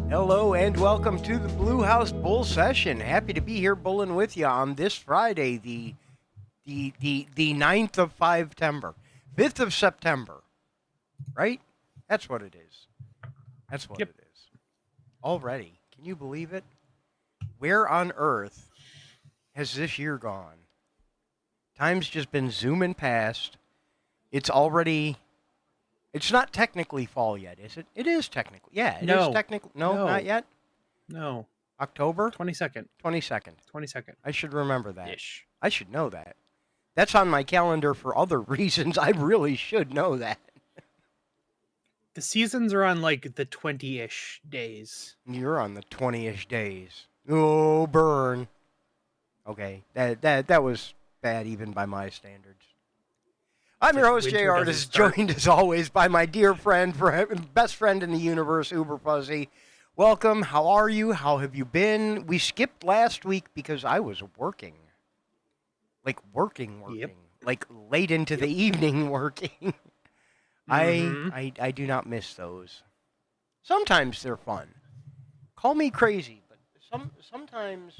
Hello and welcome to the Blue House Bull Session. Happy to be here bulling with you on this Friday, the 9th of September. 5th of September, right? That's what it is. That's what it is. Already. Can you believe it? Where on earth has this year gone? Time's just been zooming past. It's already... It's not technically fall yet, is it? It is technically. Yeah, it is technically. No, not yet? No. October? 22nd. 22nd. 22nd. I should remember that. Ish. I should know that. That's on my calendar for other reasons. I really should know that. The seasons are on like the 20-ish days. You're on the 20-ish days. Oh, burn. Okay, that was bad even by my standards. I'm your host, Jay Artist, joined as always by my dear friend, best friend in the universe, Uber Fuzzy. Welcome. How are you? How have you been? We skipped last week because I was working. Like working. Yep. Like late into the evening working. I do not miss those. Sometimes they're fun. Call me crazy, but sometimes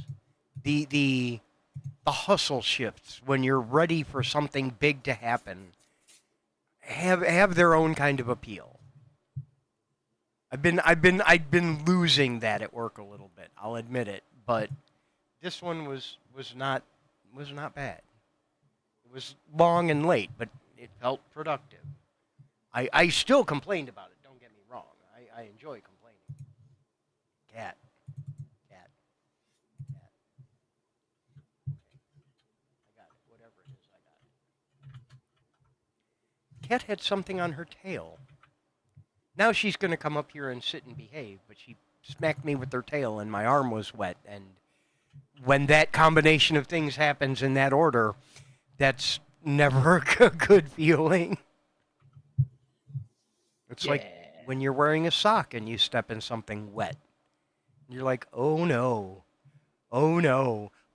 the hustle shifts when you're ready for something big to happen have their own kind of appeal. I've been losing that at work a little bit. I'll admit it, but this one was not bad. It was long and late, but it felt productive. I still complained about it. Don't get me wrong. I enjoy complaining. Cat. Cat had something on her tail. Now she's going to come up here and sit and behave, but she smacked me with her tail and my arm was wet. And when that combination of things happens in that order, that's never a good feeling. It's like when you're wearing a sock and you step in something wet. You're like, oh no.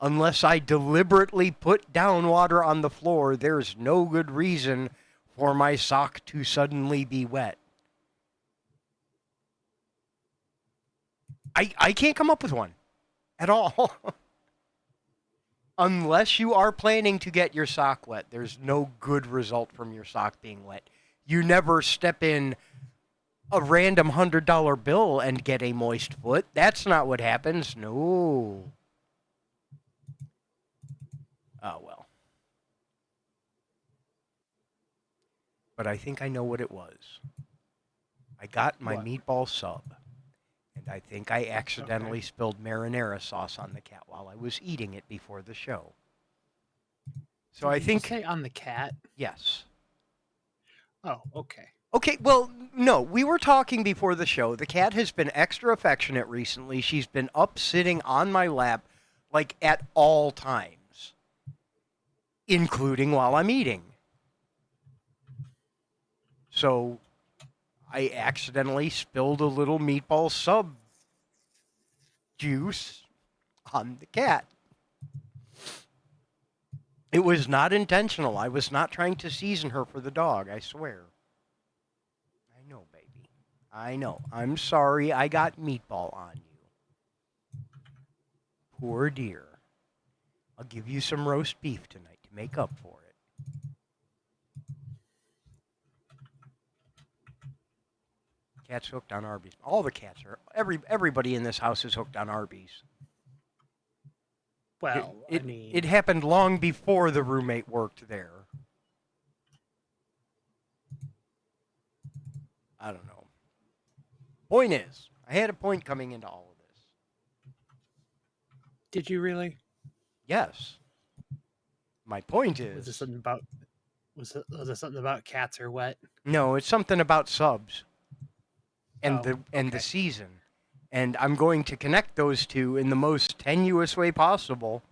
Unless I deliberately put down water on the floor, there's no good reason for my sock to suddenly be wet. I can't come up with one at all. Unless you are planning to get your sock wet, there's no good result from your sock being wet. You never step in a random $100 bill and get a moist foot. That's not what happens. No. Oh, well. But I think I know what it was. I got my meatball sub, and I think I accidentally spilled marinara sauce on the cat while I was eating it before the show. So I think... Did you say on the cat? Yes. Oh, okay. Okay, well, no, we were talking before the show. The cat has been extra affectionate recently. She's been up sitting on my lap, like, at all times, including while I'm eating. So I accidentally spilled a little meatball sub juice on the cat. It was not intentional. I was not trying to season her for the dog, I swear. I know, baby. I know. I'm sorry I got meatball on you. Poor dear. I'll give you some roast beef tonight to make up for it. Cat's hooked on Arby's. All the cats are. Everybody in this house is hooked on Arby's. Well, It I mean, it happened long before the roommate worked there. I don't know. Point is, I had a point coming into all of this. did you really? Yes. My point Was this is, something about? Was it something about cats or what? no, it's something about subs and Oh, the okay. season. And I'm going to connect those two in the most tenuous way possible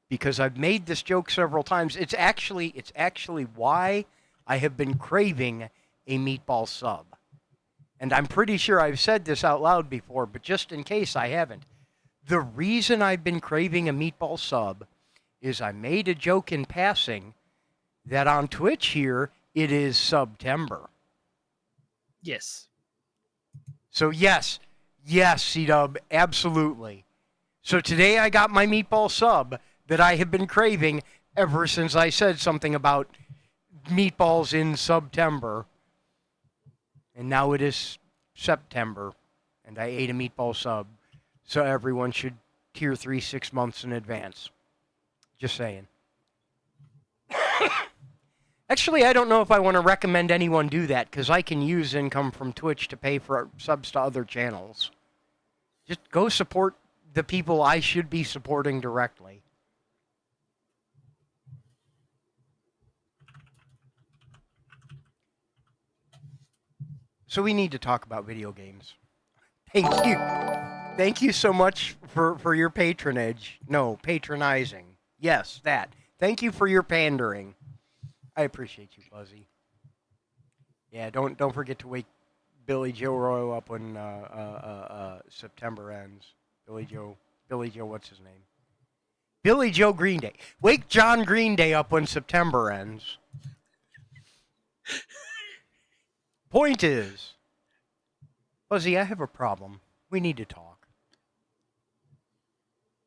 because I've made this joke several times. It's actually why I have been craving a meatball sub. And I'm pretty sure I've said this out loud before, but just in case I haven't, the reason I've been craving a meatball sub is I made a joke in passing that on Twitch here it is September. Yes. So yes, C-Dub, absolutely. So today I got my meatball sub that I have been craving ever since I said something about meatballs in September. And now it is September, and I ate a meatball sub. So everyone should tier 3 6 months in advance. Just saying. Actually, I don't know if I want to recommend anyone do that, because I can use income from Twitch to pay for subs to other channels. Just go support the people I should be supporting directly. So we need to talk about video games. Thank you. Thank you so much for your patronage. No, patronizing. Yes, that. Thank you for your pandering. I appreciate you, Buzzy. Yeah, don't forget to wake Billy Joe Royal up when September ends. Billy Joe, what's his name? Billy Joe Green Day. Wake John Green Day up when September ends. Point is, Buzzy, I have a problem. We need to talk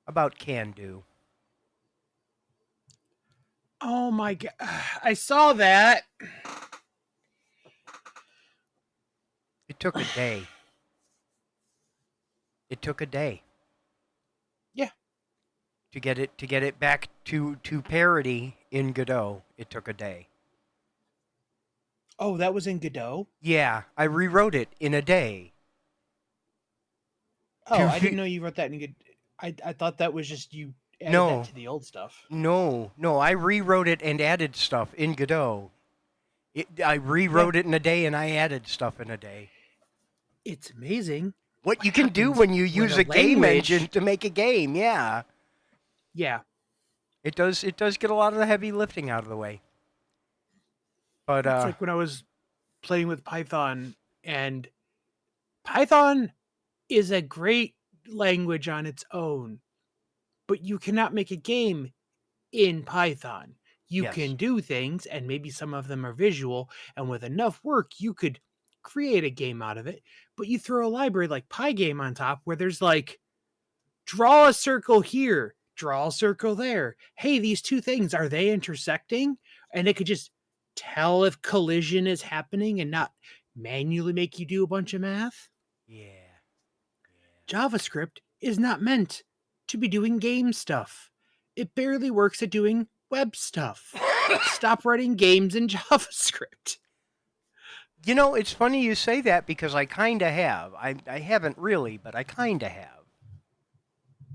about Can Do. Oh my god! I saw that. It took a day. It took a day. Yeah. To get it back to parody in Godot, it took a day. Oh, that was in Godot? Yeah, I rewrote it in a day. Oh, I didn't know you wrote that in Godot. I thought that was just you added that to the old stuff. No, I rewrote it and added stuff in Godot. I rewrote it in a day and I added stuff in a day. It's amazing what you can do when you use a game engine to make a game, yeah. Yeah. It does get a lot of the heavy lifting out of the way. But it's like when I was playing with Python, and Python is a great language on its own, but you cannot make a game in Python. You yes. can do things, and maybe some of them are visual, and with enough work, you could create a game out of it. But you throw a library like Pygame on top where there's like, draw a circle here, draw a circle there. Hey, these two things, are they intersecting? And it could just tell if collision is happening and not manually make you do a bunch of math. Yeah. JavaScript is not meant to be doing game stuff. It barely works at doing web stuff. Stop writing games in JavaScript. You know, it's funny you say that because I kind of have. I haven't really, but I kind of have.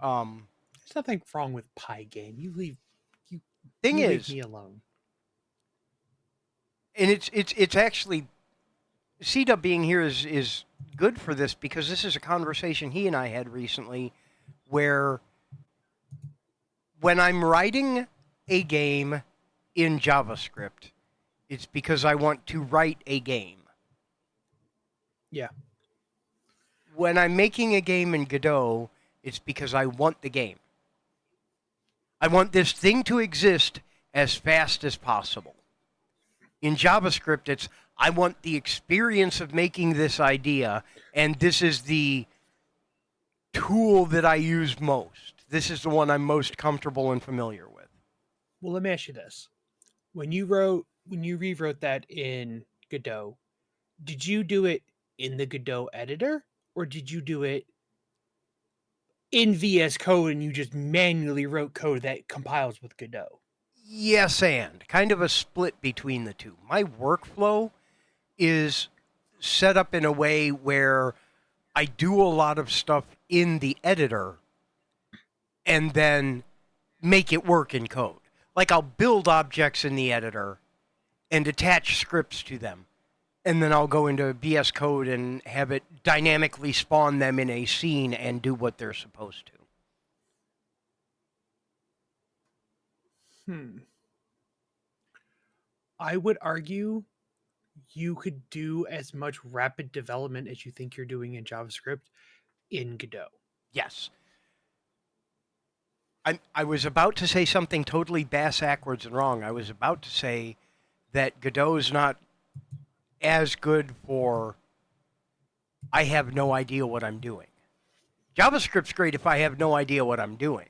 There's nothing wrong with Pygame. You leave me alone. And it's actually C-Dub being here is good for this because this is a conversation he and I had recently where when I'm writing a game in JavaScript, it's because I want to write a game. Yeah. When I'm making a game in Godot, it's because I want the game. I want this thing to exist as fast as possible. In JavaScript, it's I want the experience of making this idea, and this is the tool that I use most. This is the one I'm most comfortable and familiar with. Well, let me ask you this. When you rewrote that in Godot, did you do it in the Godot editor, or did you do it in VS Code and you just manually wrote code that compiles with Godot? Yes, and kind of a split between the two. My workflow is set up in a way where I do a lot of stuff in the editor and then make it work in code. Like I'll build objects in the editor and attach scripts to them. And then I'll go into VS Code and have it dynamically spawn them in a scene and do what they're supposed to. I would argue you could do as much rapid development as you think you're doing in JavaScript in Godot. Yes. I was about to say something totally bass-ackwards and wrong. I was about to say that Godot is not as good for I have no idea what I'm doing. JavaScript's great if I have no idea what I'm doing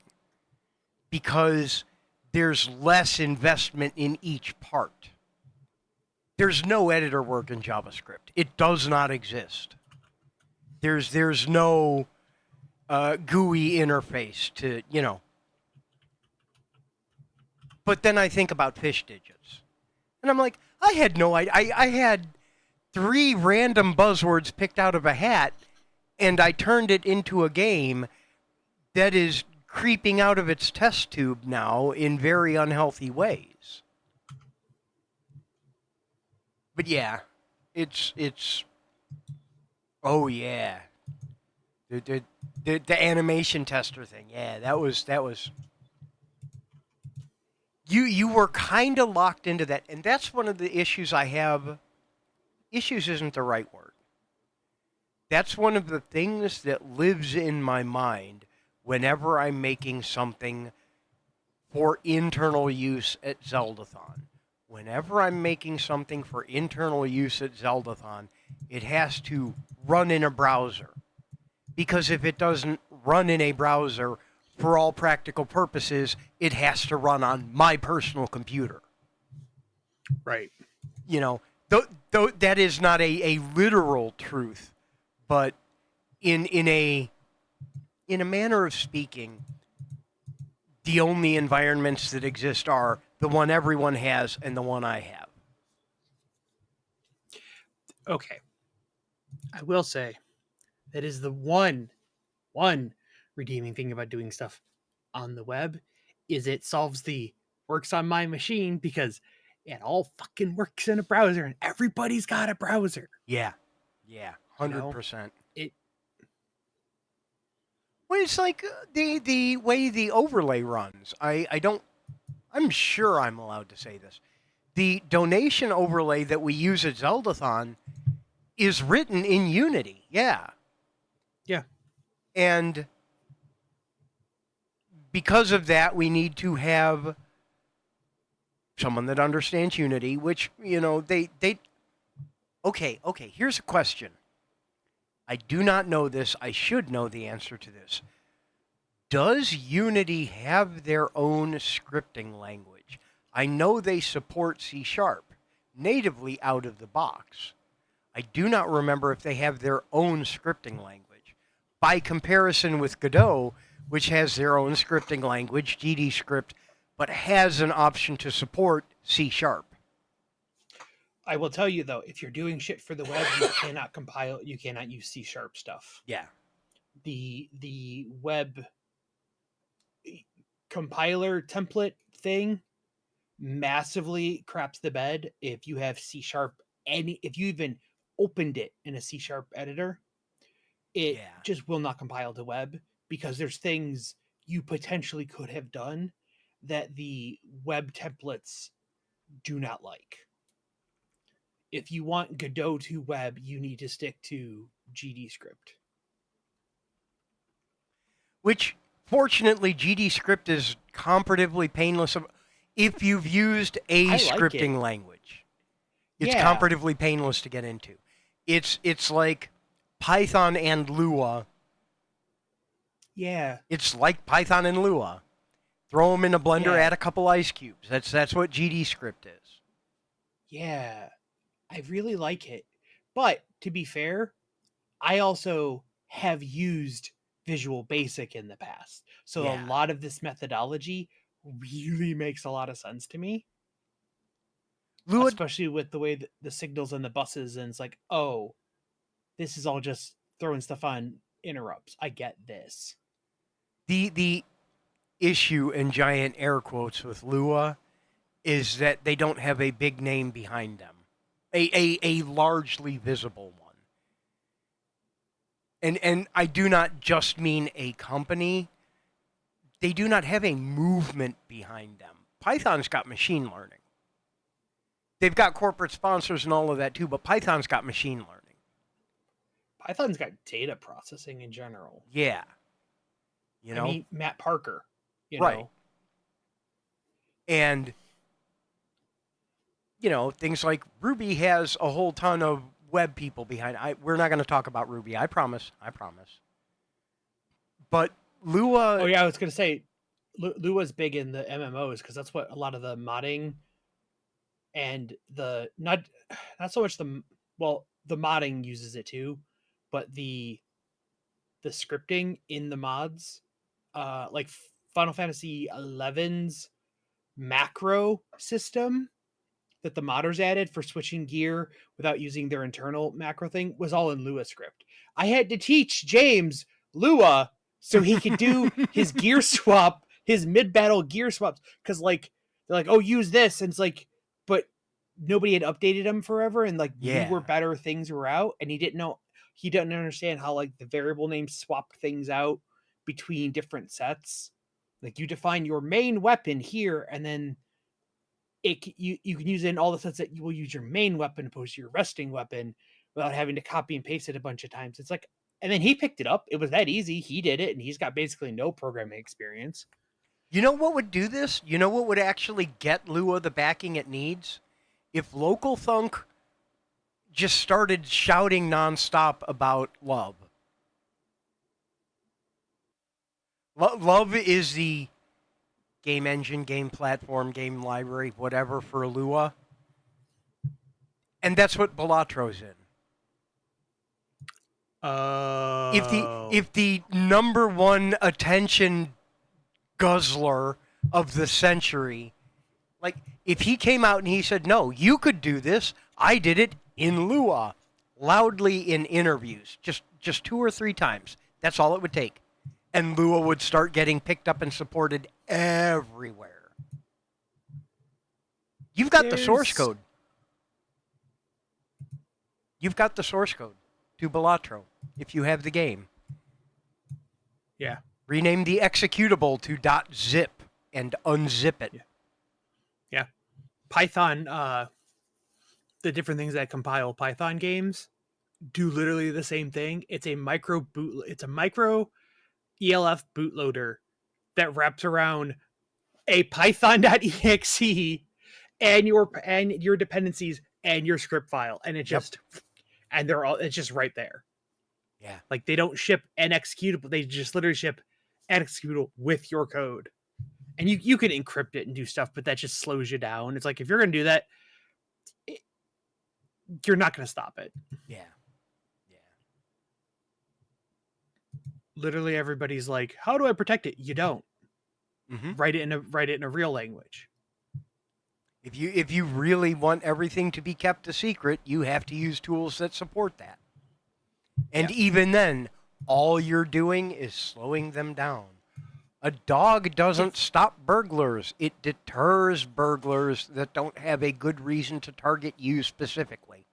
because there's less investment in each part. There's no editor work in JavaScript. It does not exist. There's no GUI interface to, But then I think about fish digits. And I'm like, I had no idea. I had 3 random buzzwords picked out of a hat, and I turned it into a game that is creeping out of its test tube now in very unhealthy ways. But yeah, it's oh yeah. The animation tester thing. Yeah, that was you were kind of locked into that, and that's one of the issues I have. Issues isn't the right word. That's one of the things that lives in my mind whenever I'm making something for internal use at Zeldathon. Whenever I'm making something for internal use at Zeldathon, it has to run in a browser. Because if it doesn't run in a browser, for all practical purposes, it has to run on my personal computer. Right. Though that is not a literal truth, but in a manner of speaking, the only environments that exist are the one everyone has and the one I have. Okay. I will say that is the one redeeming thing about doing stuff on the web is it solves the works on my machine because it all fucking works in a browser and everybody's got a browser. Yeah. 100%. It Well, it's like the way the overlay runs. I'm sure I'm allowed to say this. The donation overlay that we use at Zeldathon is written in Unity. Yeah. Yeah. And because of that, we need to have someone that understands Unity, which, they Okay, here's a question. I do not know this. I should know the answer to this. Does Unity have their own scripting language? I know they support C# natively out of the box. I do not remember if they have their own scripting language. By comparison with Godot, which has their own scripting language, GDScript, but has an option to support C#. I will tell you though, if you're doing shit for the web, you cannot compile. You cannot use C# stuff. Yeah. The web compiler template thing massively craps the bed if you have C#. If you even opened it in a C# editor, it just will not compile to web because there's things you potentially could have done that the web templates do not like. If you want Godot to web, you need to stick to GDScript. Which, fortunately, GDScript is comparatively painless if you've used a scripting language. It's comparatively painless to get into. It's like Python and Lua. Yeah. It's like Python and Lua. Throw them in a blender, add a couple ice cubes. That's what GDScript is. Yeah. I really like it, But to be fair, I also have used Visual Basic in the past. So a Yeah. lot of this methodology really makes a lot of sense to me, Lua, especially with the way that the signals in the buses, and it's like, oh, this is all just throwing stuff on interrupts. I get this. the issue in giant air quotes with Lua is that they don't have a big name behind them, a largely visible one. And I do not just mean a company. They do not have a movement behind them. Python's got machine learning. They've got corporate sponsors and all of that too, but Python's got machine learning. Python's got data processing in general. Yeah. You I know? mean, Matt Parker, Right. And, things like Ruby has a whole ton of web people behind. We're not going to talk about Ruby. I promise. But Lua. Oh yeah, I was gonna say, Lua's big in the MMOs because that's what a lot of the modding and the not so much the modding uses it too, but the scripting in the mods, like Final Fantasy XI's macro system that the modders added for switching gear without using their internal macro thing was all in Lua script. I had to teach James Lua so he could do his gear swap, his mid-battle gear swaps, because like they're like, oh, use this, and it's like, but nobody had updated him forever, and like newer, better things were out, and he didn't understand how like the variable names swapped things out between different sets. Like you define your main weapon here, and then you can use it in all the sets that you will use your main weapon opposed to your resting weapon without having to copy and paste it a bunch of times. It's like, and then he picked it up. It was that easy. He did it, and he's got basically no programming experience. You know what would do this? You know what would actually get Lua the backing it needs? If Local Thunk just started shouting nonstop about love. Love is the game engine, game platform, game library, whatever for Lua. And that's what Balatro's in. If the number one attention guzzler of the century, like if he came out and he said, "No, you could do this. I did it in Lua," loudly in interviews, just 2 or 3 times. That's all it would take. And Lua would start getting picked up and supported everywhere. You've got the source code. You've got the source code to Balatro if you have the game. Yeah. Rename the executable to .zip and unzip it. Yeah. Python, the different things that compile Python games do literally the same thing. It's a micro ELF bootloader that wraps around a python.exe and your dependencies and your script file, and it just and it's just right there. Yeah. Like they don't ship an executable, they just literally ship an executable with your code. And you can encrypt it and do stuff, but that just slows you down. It's like if you're going to do that, you're not going to stop it. Yeah. Literally everybody's like, how do I protect it? You don't. Mm-hmm. Write it in a real language. If you really want everything to be kept a secret, you have to use tools that support that. And even then, all you're doing is slowing them down. A dog doesn't stop burglars. It deters burglars that don't have a good reason to target you specifically.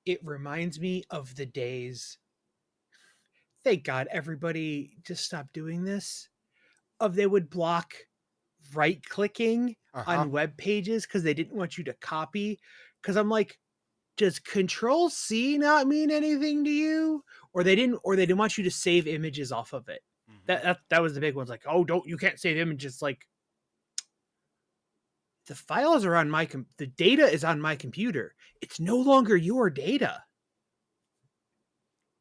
It reminds me of the days, thank God everybody just stopped doing this, of they would block right-clicking on web pages because they didn't want you to copy. Because I'm like, does Control C not mean anything to you? Or they didn't want you to save images off of it. Mm-hmm. That was the big ones. Like, oh, you can't save images. Like, the files are on the data is on my computer. It's no longer your data.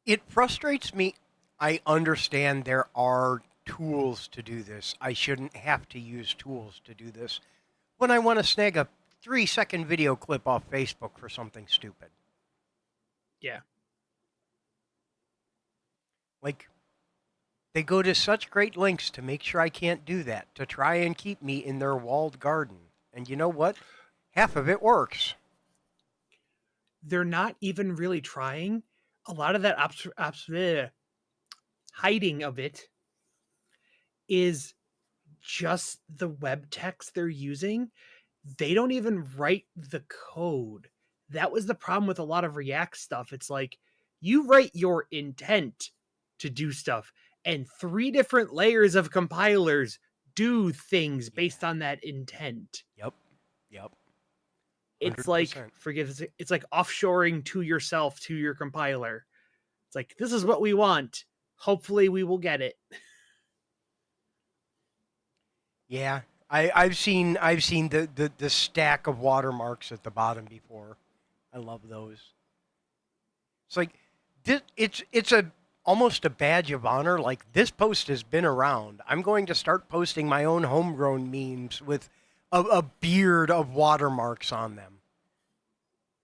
It frustrates me. I understand there are tools to do this. I shouldn't have to use tools to do this. When I want to snag a 3-second video clip off Facebook for something stupid. Yeah. Like, they go to such great lengths to make sure I can't do that, to try and keep me in their walled garden. And you know what? Half of it works. They're not even really trying. A lot of that hiding of it is just the web text they're using. They don't even write the code. That was the problem with a lot of React stuff. It's like you write your intent to do stuff, and 3 different layers of compilers do things based Yeah. on that intent. Yep. Yep. It's like 100%. it's like offshoring to yourself to your compiler. It's like, this is what we want. Hopefully we will get it. Yeah. I've seen the stack of watermarks at the bottom before. I love those. It's like it's a almost a badge of honor. Like, this post has been around. I'm going to start posting my own homegrown memes with a beard of watermarks on them.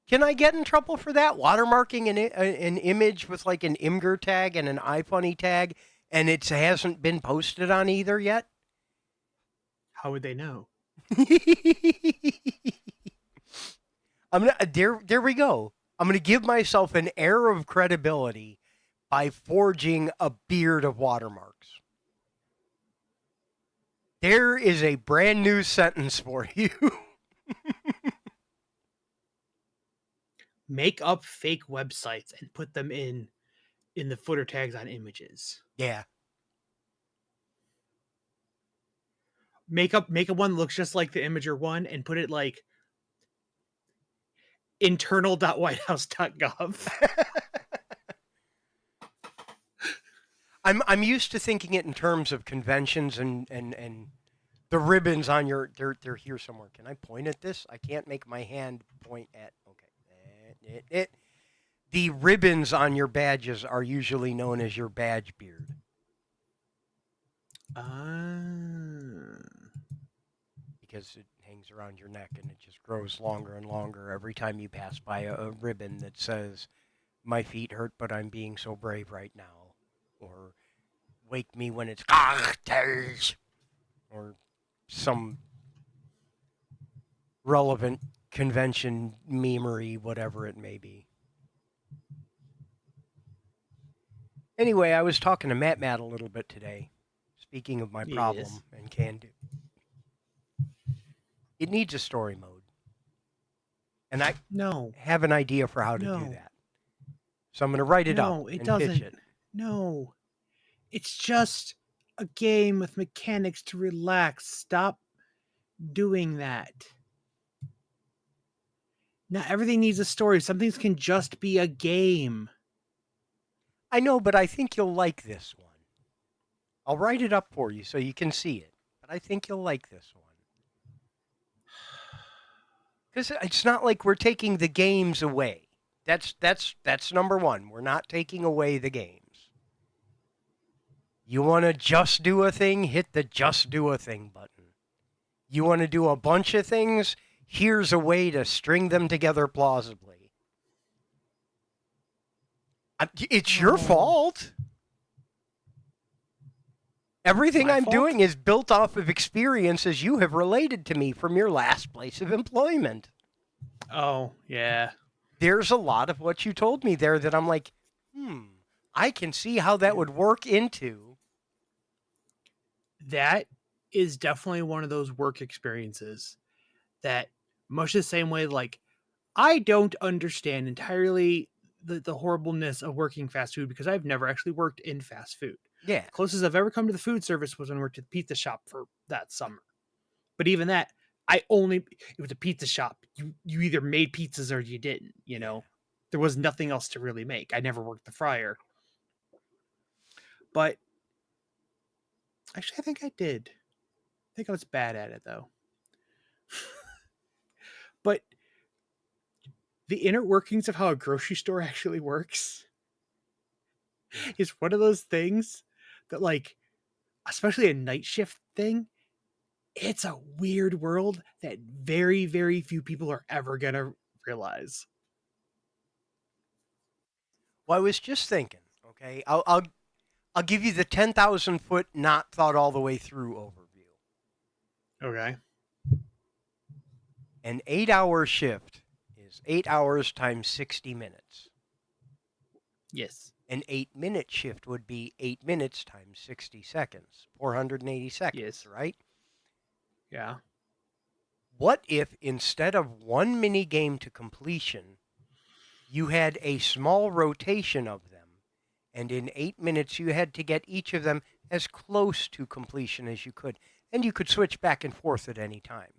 Can I get in trouble for that? Watermarking an image with like an Imgur tag and an iFunny tag, and it hasn't been posted on either yet? How would they know? There we go. I'm gonna give myself an air of credibility by forging a beard of watermarks. There is a brand new sentence for you. Make up fake websites and put them in the footer tags on images. Yeah. Make a one that looks just like the Imager one and put it like internal.whitehouse.gov. I'm used to thinking it in terms of conventions and the ribbons on your they're here somewhere. Can I point at this? I can't make my hand point at okay. The ribbons on your badges are usually known as your badge beard. Because it hangs around your neck and it just grows longer and longer every time you pass by a ribbon that says, "My feet hurt, but I'm being so brave right now," or "Wake me when it's cocktails," or some relevant convention memery, whatever it may be. Anyway, I was talking to Matt a little bit today. Speaking of my problem Yes. and can do. It needs a story mode. And I have an idea for how to do that. So I'm going to write it up and pitch it. No. It's just a game with mechanics to relax. Stop doing that. Not everything needs a story. Some things can just be a game. I know, but I think you'll like this one. I'll write it up for you so you can see it. But I think you'll like this one. Because it's not like we're taking the games away. That's number one. We're not taking away the games. You want to just do a thing? Hit the just do a thing button. You want to do a bunch of things? Here's a way to string them together plausibly. It's your fault. Everything I'm doing is built off of experiences you have related to me from your last place of employment. Oh, yeah. There's a lot of what you told me there that I'm like, I can see how that would work into. That is definitely one of those work experiences that much the same way, like, I don't understand entirely the horribleness of working fast food because I've never actually worked in fast food. Yeah. The closest I've ever come to the food service was when I worked at the pizza shop for that summer. But even that, it was a pizza shop. You either made pizzas or you didn't, you know. There was nothing else to really make. I never worked the fryer. But actually, I think I did. I think I was bad at it, though. But the inner workings of how a grocery store actually works is one of those things that, like, especially a night shift thing, it's a weird world that very, very few people are ever gonna realize. Well, I was just thinking. Okay, I'll give you the 10,000 foot not thought all the way through overview. Okay. An 8 hour shift is 8 hours times 60 minutes. Yes. An 8 minute shift would be 8 minutes times 60 seconds, 480 seconds, Yes. right? Yeah. What if instead of one mini game to completion, you had a small rotation of them, and in 8 minutes you had to get each of them as close to completion as you could, and you could switch back and forth at any time.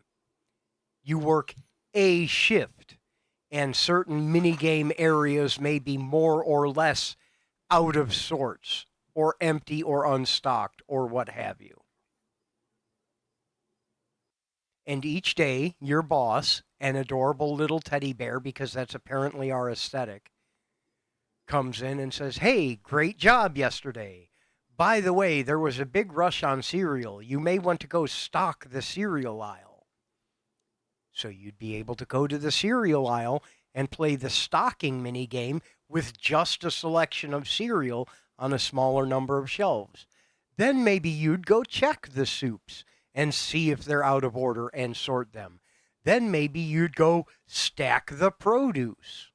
You work a shift, and certain minigame areas may be more or less out of sorts, or empty, or unstocked, or what have you. And each day, your boss, an adorable little teddy bear, because that's apparently our aesthetic, comes in and says, "Hey, great job yesterday. By the way, there was a big rush on cereal. You may want to go stock the cereal aisle." So you'd be able to go to the cereal aisle and play the stocking mini game with just a selection of cereal on a smaller number of shelves. Then maybe you'd go check the soups and see if they're out of order and sort them. Then maybe you'd go stack the produce.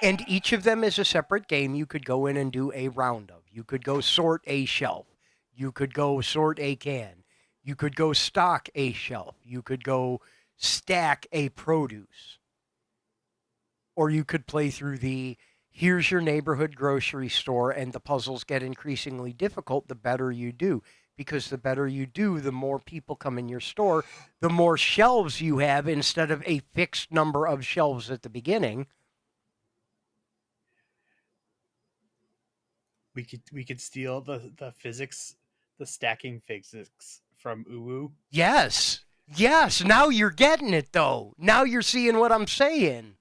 And each of them is a separate game you could go in and do a round of. You could go sort a shelf. You could go sort a can. You could go stock a shelf. You could go stack a produce. Or you could play through the here's your neighborhood grocery store, and the puzzles get increasingly difficult the better you do. Because the better you do, the more people come in your store, the more shelves you have instead of a fixed number of shelves at the beginning. We could steal the physics, the stacking physics from Uwu. Yes. Yes. Now you're getting it, though. Now you're seeing what I'm saying.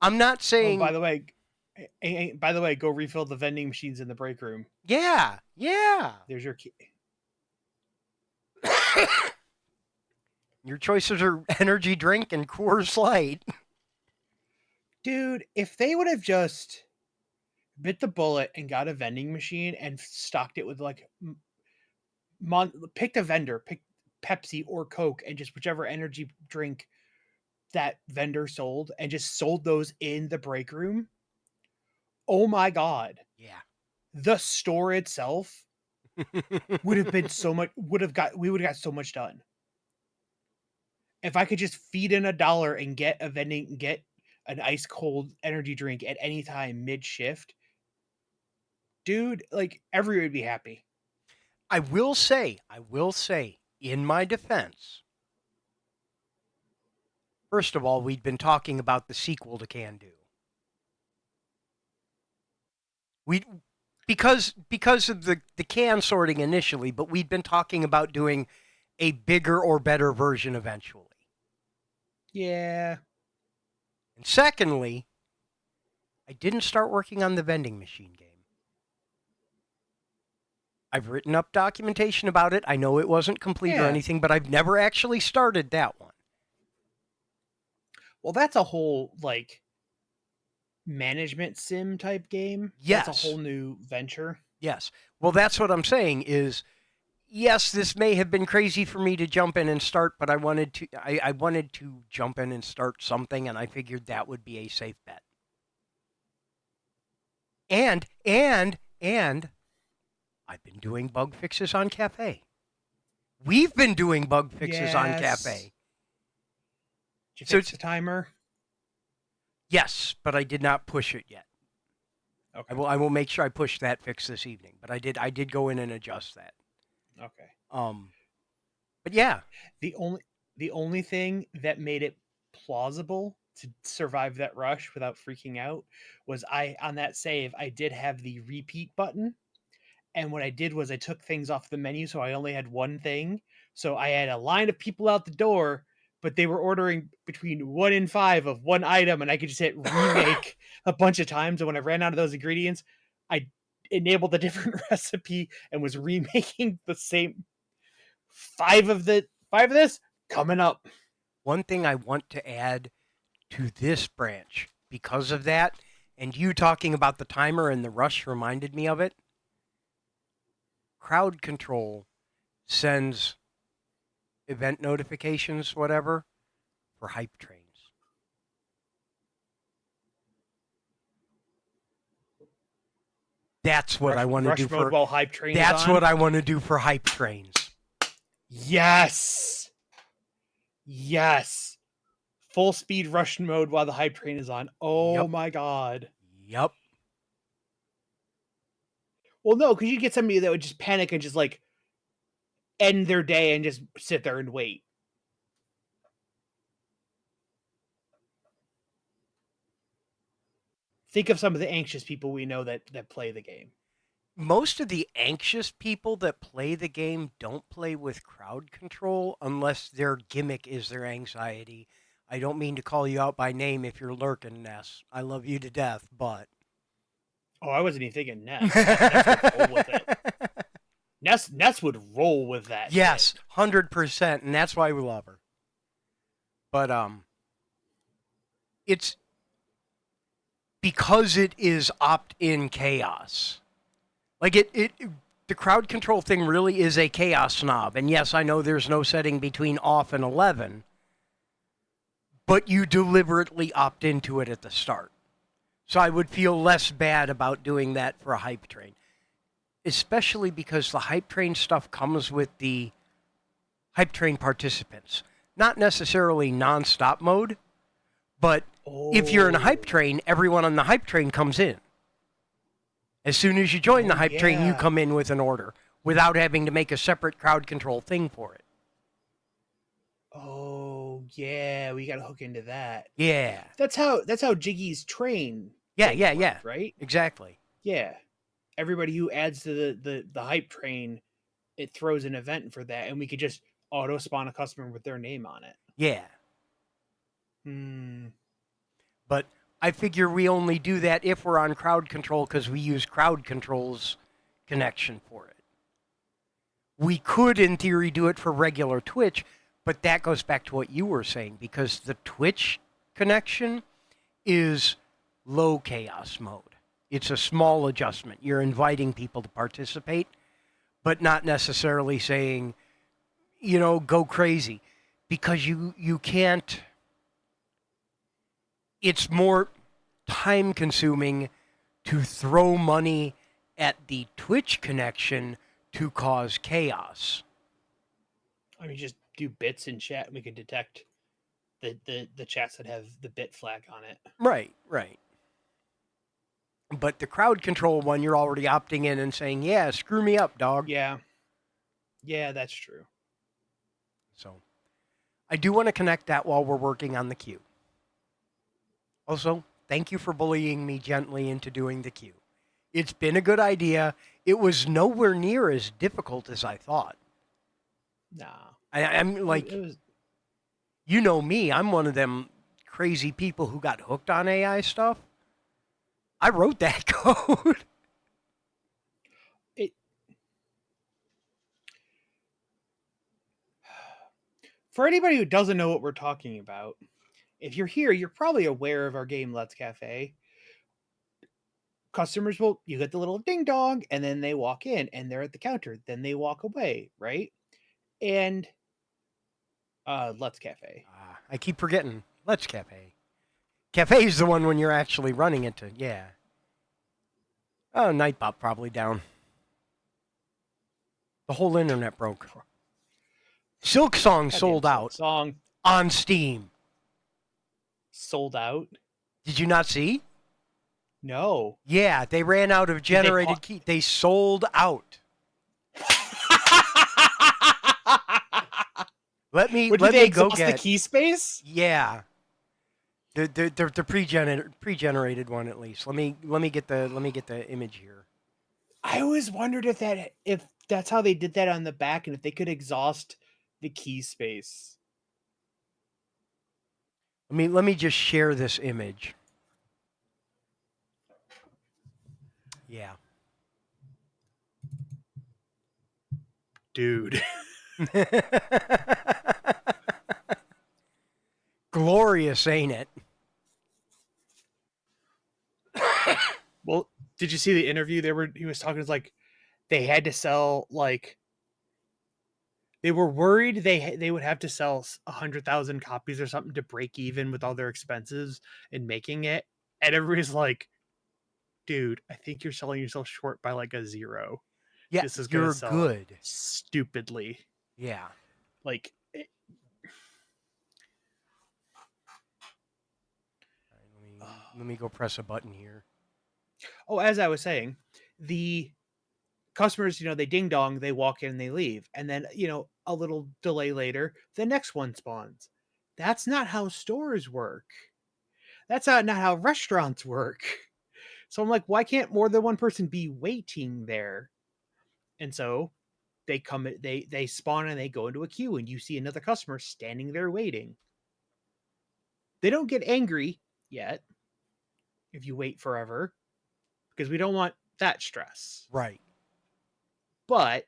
I'm not Oh, by saying, the way, by the way, go refill the vending machines in the break room. yeah, yeah. There's your key. Your choices are energy drink and Coors Light. Dude, if they would have just bit the bullet and got a vending machine and stocked it with like picked a vendor, picked Pepsi or Coke, and just whichever energy drink that vendor sold, and just sold those in the break room. Oh my god, Yeah. the store itself would have been so much. We would have got so much done if I could just feed in $1 and get an ice cold energy drink at any time mid shift. Dude, like everyone would be happy. I will say, in my defense, first of all, we'd been talking about the sequel to Can Do. We because of the can sorting initially, but we'd been talking about doing a bigger or better version eventually. Yeah. And secondly, I didn't start working on the vending machine game. I've written up documentation about it. I know it wasn't complete or Yeah. anything, but I've never actually started that one. Well, that's a whole like management sim type game. That's a Yes. whole new venture. Yes. Well, that's what I'm saying is yes, this may have been crazy for me to jump in and start, but I wanted to jump in and start something, and I figured that would be a safe bet. And I've been doing bug fixes on Cafe. We've been doing bug fixes on Cafe. Did you So fix the timer? yes, but I did not push it yet. Okay. I will make sure I push that fix this evening. But I did go in and adjust that. Okay. But yeah. The only thing that made it plausible to survive that rush without freaking out was I on that save I did have the repeat button, and what I did was I took things off the menu so I only had one thing. So I had a line of people out the door, but they were ordering between 1 and 5 of one item, and I could just hit remake a bunch of times, and when I ran out of those ingredients, I enabled a different recipe and was remaking the same five of this coming up. One thing I want to add to this branch because of that, and you talking about the timer and the rush reminded me of it. Crowd control sends event notifications, whatever, for hype trains. That's what I want to do Rush mode for. while hype train is That's on. what I want to do for hype trains. Yes. Yes. Full speed rush mode while the hype train is on. Oh Yep. my god. Yep. Well, no, because you get somebody that would just panic and just like end their day and just sit there and wait. Think of some of the anxious people we know that play the game. Most of the anxious people that play the game don't play with crowd control unless their gimmick is their anxiety. I don't mean to call you out by name if you're lurking, Ness. I love you to death, but. Oh, I wasn't even thinking Ness. Ness would roll with it. Ness would roll with that. Yes, shit. 100%, and that's why we love her. But it's because it is opt-in chaos. Like the crowd control thing really is a chaos knob. And yes, I know there's no setting between off and 11, but you deliberately opt into it at the start. So I would feel less bad about doing that for a hype train, especially because the hype train stuff comes with the hype train participants. Not necessarily non-stop mode, but if you're in a hype train, everyone on the hype train comes in. As soon as you join the hype train, you come in with an order without having to make a separate crowd control thing for it. Oh yeah, we got to hook into that. Yeah. That's how Jiggy's train. Yeah, worked, right? Exactly. Yeah. Everybody who adds to the hype train, it throws an event for that, and we could just auto spawn a customer with their name on it. Yeah. Hmm. But I figure we only do that if we're on crowd control because we use crowd control's connection for it. We could, in theory, do it for regular Twitch, but that goes back to what you were saying because the Twitch connection is low chaos mode. It's a small adjustment. You're inviting people to participate, but not necessarily saying, go crazy because you can't. It's more time consuming to throw money at the Twitch connection to cause chaos. I mean, just do bits in chat, and we can detect the chats that have the bit flag on it. Right. But the crowd control one, you're already opting in and saying, yeah, screw me up, dog. Yeah, that's true. So I do want to connect that while we're working on the queue. Also, thank you for bullying me gently into doing the queue. It's been a good idea. It was nowhere near as difficult as I thought. Nah. I'm like, you know me, I'm one of them crazy people who got hooked on AI stuff. I wrote that code. For anybody who doesn't know what we're talking about, if you're here, you're probably aware of our game Let's Cafe. Customers you get the little ding dong, and then they walk in and they're at the counter. Then they walk away, right? And Let's Cafe. I keep forgetting. Let's Cafe. Cafe is the one when you're actually running into. Yeah. Oh, Nightbot probably down. The whole internet broke. Silk Song sold out. Song on Steam. Sold out? Did you not see? No. Yeah, they ran out of generated key. They sold out. Let me go get the key space. Yeah, the pre-generated one at least. Let me get the image here. I always wondered if that's how they did that on the back, and if they could exhaust the key space. Let me just share this image. Yeah. Dude. Glorious, ain't it? Well, did you see the interview? He was talking, it's like they had to sell, like, they were worried they would have to sell 100,000 copies or something to break even with all their expenses in making it, and everybody's like, "Dude, I think you're selling yourself short by like a zero. Yeah, This is gonna you're sell good. stupidly." Yeah. Like, All right, let me go press a button here. oh, as I was saying, the customers, they ding dong, they walk in, they leave, and then a little delay later, the next one spawns. That's not how stores work. That's not how restaurants work. So I'm like, why can't more than one person be waiting there? And so they spawn and they go into a queue, and you see another customer standing there waiting. They don't get angry yet if you wait forever, because we don't want that stress. Right. But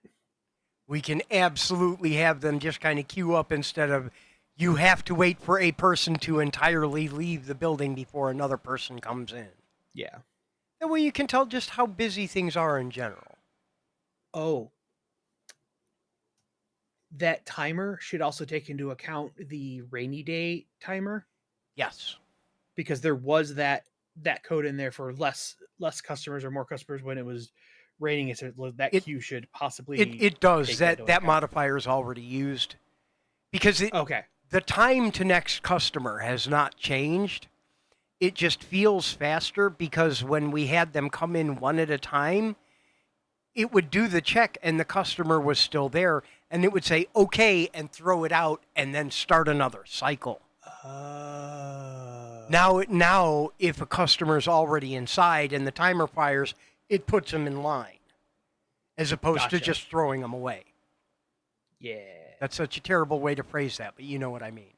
We can absolutely have them just kind of queue up instead of you have to wait for a person to entirely leave the building before another person comes in. yeah. That way you can tell just how busy things are in general. Oh, that timer should also take into account the rainy day timer, Yes. because there was that code in there for less customers or more customers when it was raining. So that It queue should it possibly it does. take that into That account. modifier is already used because Okay. the time to next customer has not changed. It just feels faster because when we had them come in one at a time, it would do the check and the customer was still there and it would say okay and throw it out and then start another cycle. Now if a customer is already inside and the timer fires, it puts them in line as opposed to Gotcha. just throwing them away. Yeah. That's such a terrible way to phrase that, but you know what I mean.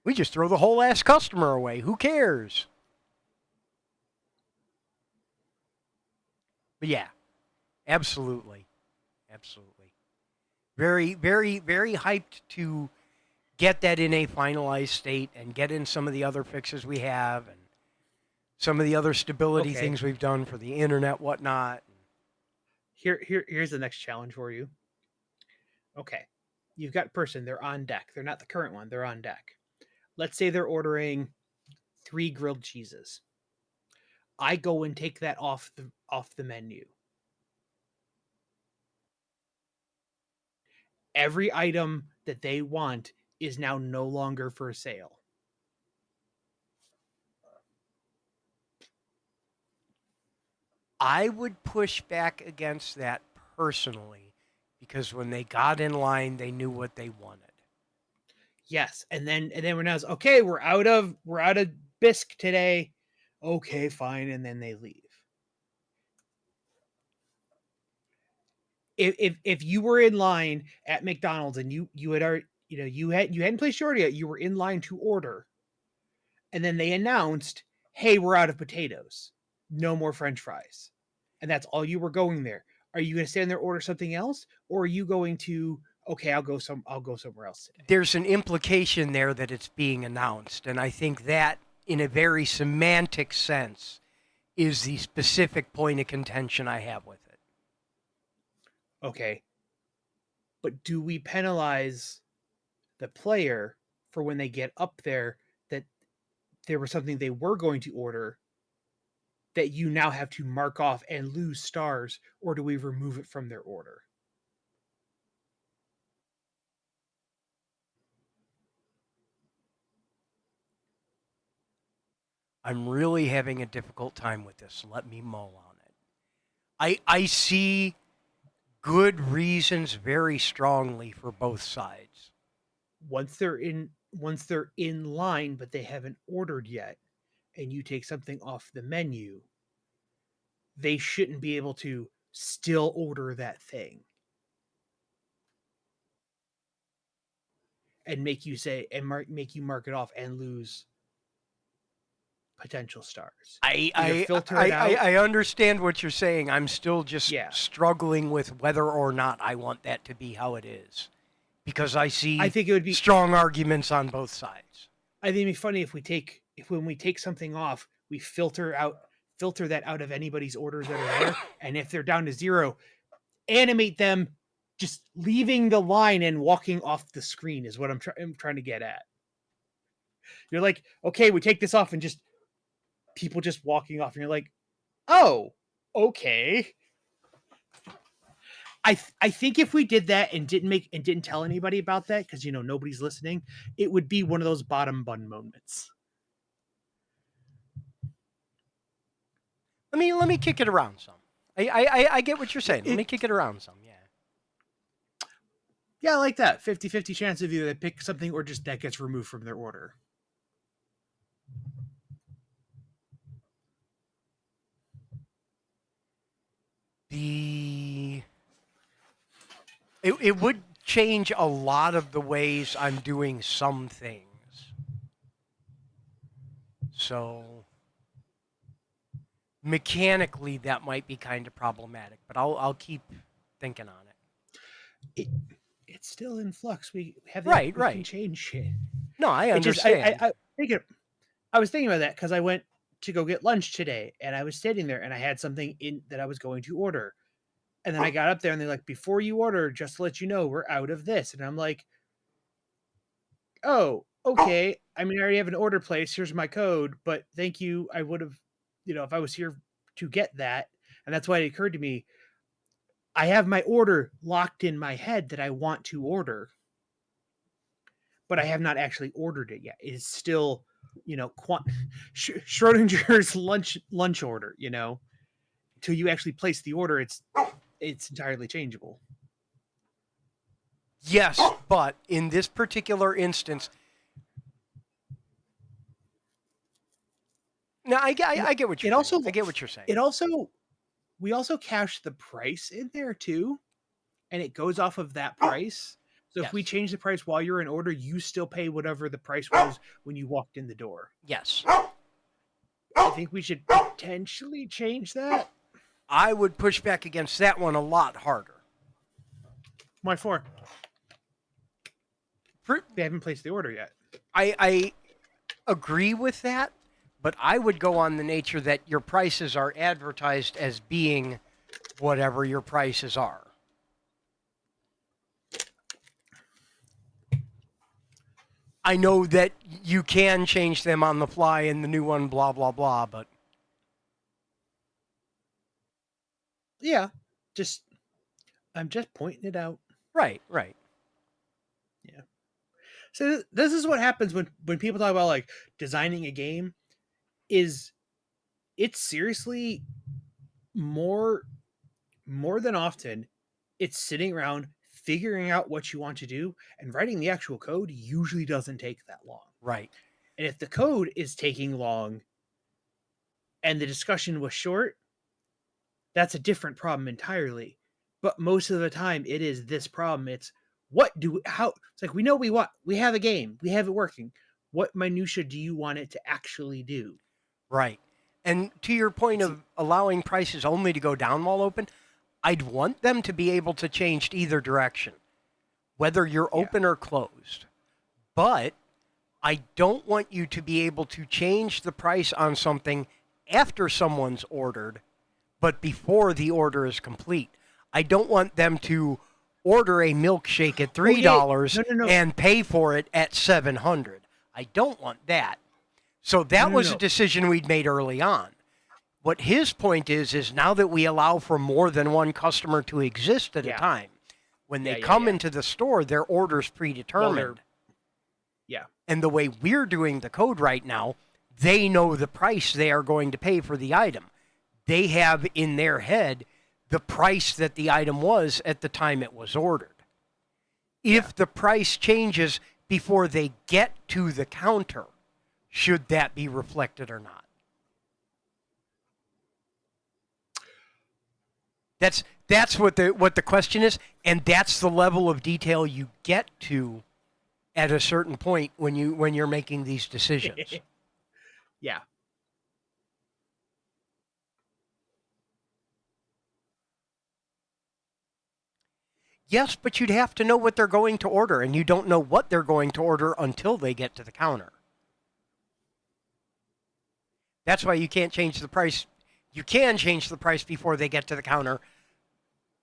We just throw the whole ass customer away. Who cares? But yeah, absolutely. Absolutely. Very, very, very hyped to get that in a finalized state and get in some of the other fixes we have and some of the other stability Okay. things we've done for the internet, whatnot. Here's the next challenge for you. Okay. You've got person, they're on deck. They're not the current one, they're on deck. Let's say they're ordering 3 grilled cheeses. I go and take that off the menu. Every item that they want is now no longer for sale. I would push back against that personally because when they got in line, they knew what they wanted. Yes, and then when I was okay, we're out of bisque today. Okay, fine, and then they leave. If you were in line at McDonald's and you had already, you hadn't placed your order yet, you were in line to order, and then they announced, "Hey, we're out of potatoes. No more French fries," and that's all you were going there. Are you going to stand there order something else, or are you going to, okay, I'll go somewhere else today? There's an implication there that it's being announced, and I think that, in a very semantic sense, is the specific point of contention I have with it. Okay, but do we penalize the player for when they get up there that there was something they were going to order that you now have to mark off and lose stars, or do we remove it from their order? I'm really having a difficult time with this. Let me mull on it. I see good reasons very strongly for both sides. Once they're in line but they haven't ordered yet, and you take something off the menu, they shouldn't be able to still order that thing and make you say and make you mark it off and lose. potential stars. I Either filter it out. I understand what you're saying. I'm still just Yeah. struggling with whether or not I want that to be how it is, because I see I think it would be strong arguments on both sides. I think it'd be funny if when we take something off, we filter that out of anybody's orders that are there, and if they're down to 0, animate them just leaving the line and walking off the screen is what I'm trying to get at. You're like, okay, we take this off and just people just walking off, and you're like, oh, okay. I think if we did that and didn't tell anybody about that, because nobody's listening, it would be one of those bottom bun moments. Let me kick it around some. I get what you're saying. Let me kick it around some. Yeah. Yeah, I like that. 50-50 chance of either they pick something or just that gets removed from their order. It would change a lot of the ways I'm doing some things. So mechanically, that might be kind of problematic, but I'll keep thinking on it. It's still in flux. We have right. We can change shit. No, I understand. I was thinking about that because I went to go get lunch today, and I was sitting there, and I had something in that I was going to order, and then I got up there, and they're like, "Before you order, just to let you know, we're out of this," and I'm like, "Oh, okay. I mean, I already have an order placed. Here's my code, but thank you. I would have, if I was here to get that," and that's why it occurred to me. I have my order locked in my head that I want to order, but I have not actually ordered it yet. It is still, Schrodinger's lunch order. Until you actually place the order, it's entirely changeable. Yes, but in this particular instance, no, I get what you're saying. I get what you're saying. We also cache the price in there too, and it goes off of that price. So if we change the price while you're in order, you still pay whatever the price was when you walked in the door. Yes. I think we should potentially change that. I would push back against that one a lot harder. Why for? They haven't placed the order yet. I agree with that, but I would go on the nature that your prices are advertised as being whatever your prices are. I know that you can change them on the fly in the new one, blah, blah, blah, but... Yeah, I'm just pointing it out. Right. Yeah. So this is what happens when people talk about like designing a game. It's seriously more than often, it's sitting around figuring out what you want to do, and writing the actual code usually doesn't take that long. Right. And if the code is taking long and the discussion was short, that's a different problem entirely. But most of the time it is this problem. It's it's like, we have a game, we have it working. What minutia do you want it to actually do? Right. And to your point of allowing prices only to go down while open, I'd want them to be able to change either direction, whether you're open or closed. But I don't want you to be able to change the price on something after someone's ordered, but before the order is complete. I don't want them to order a milkshake at $3 and pay for it at $700. I don't want that. So that was a decision we'd made early on. What his point is now that we allow for more than one customer to exist at a time, when they come into the store, their order's predetermined. And the way we're doing the code right now, they know the price they are going to pay for the item. They have in their head the price that the item was at the time it was ordered. If the price changes before they get to the counter, should that be reflected or not? That's what the question is, and that's the level of detail you get to at a certain point when you're making these decisions. Yeah. Yes, but you'd have to know what they're going to order, and you don't know what they're going to order until they get to the counter. That's why you can't change the price. You can change the price before they get to the counter,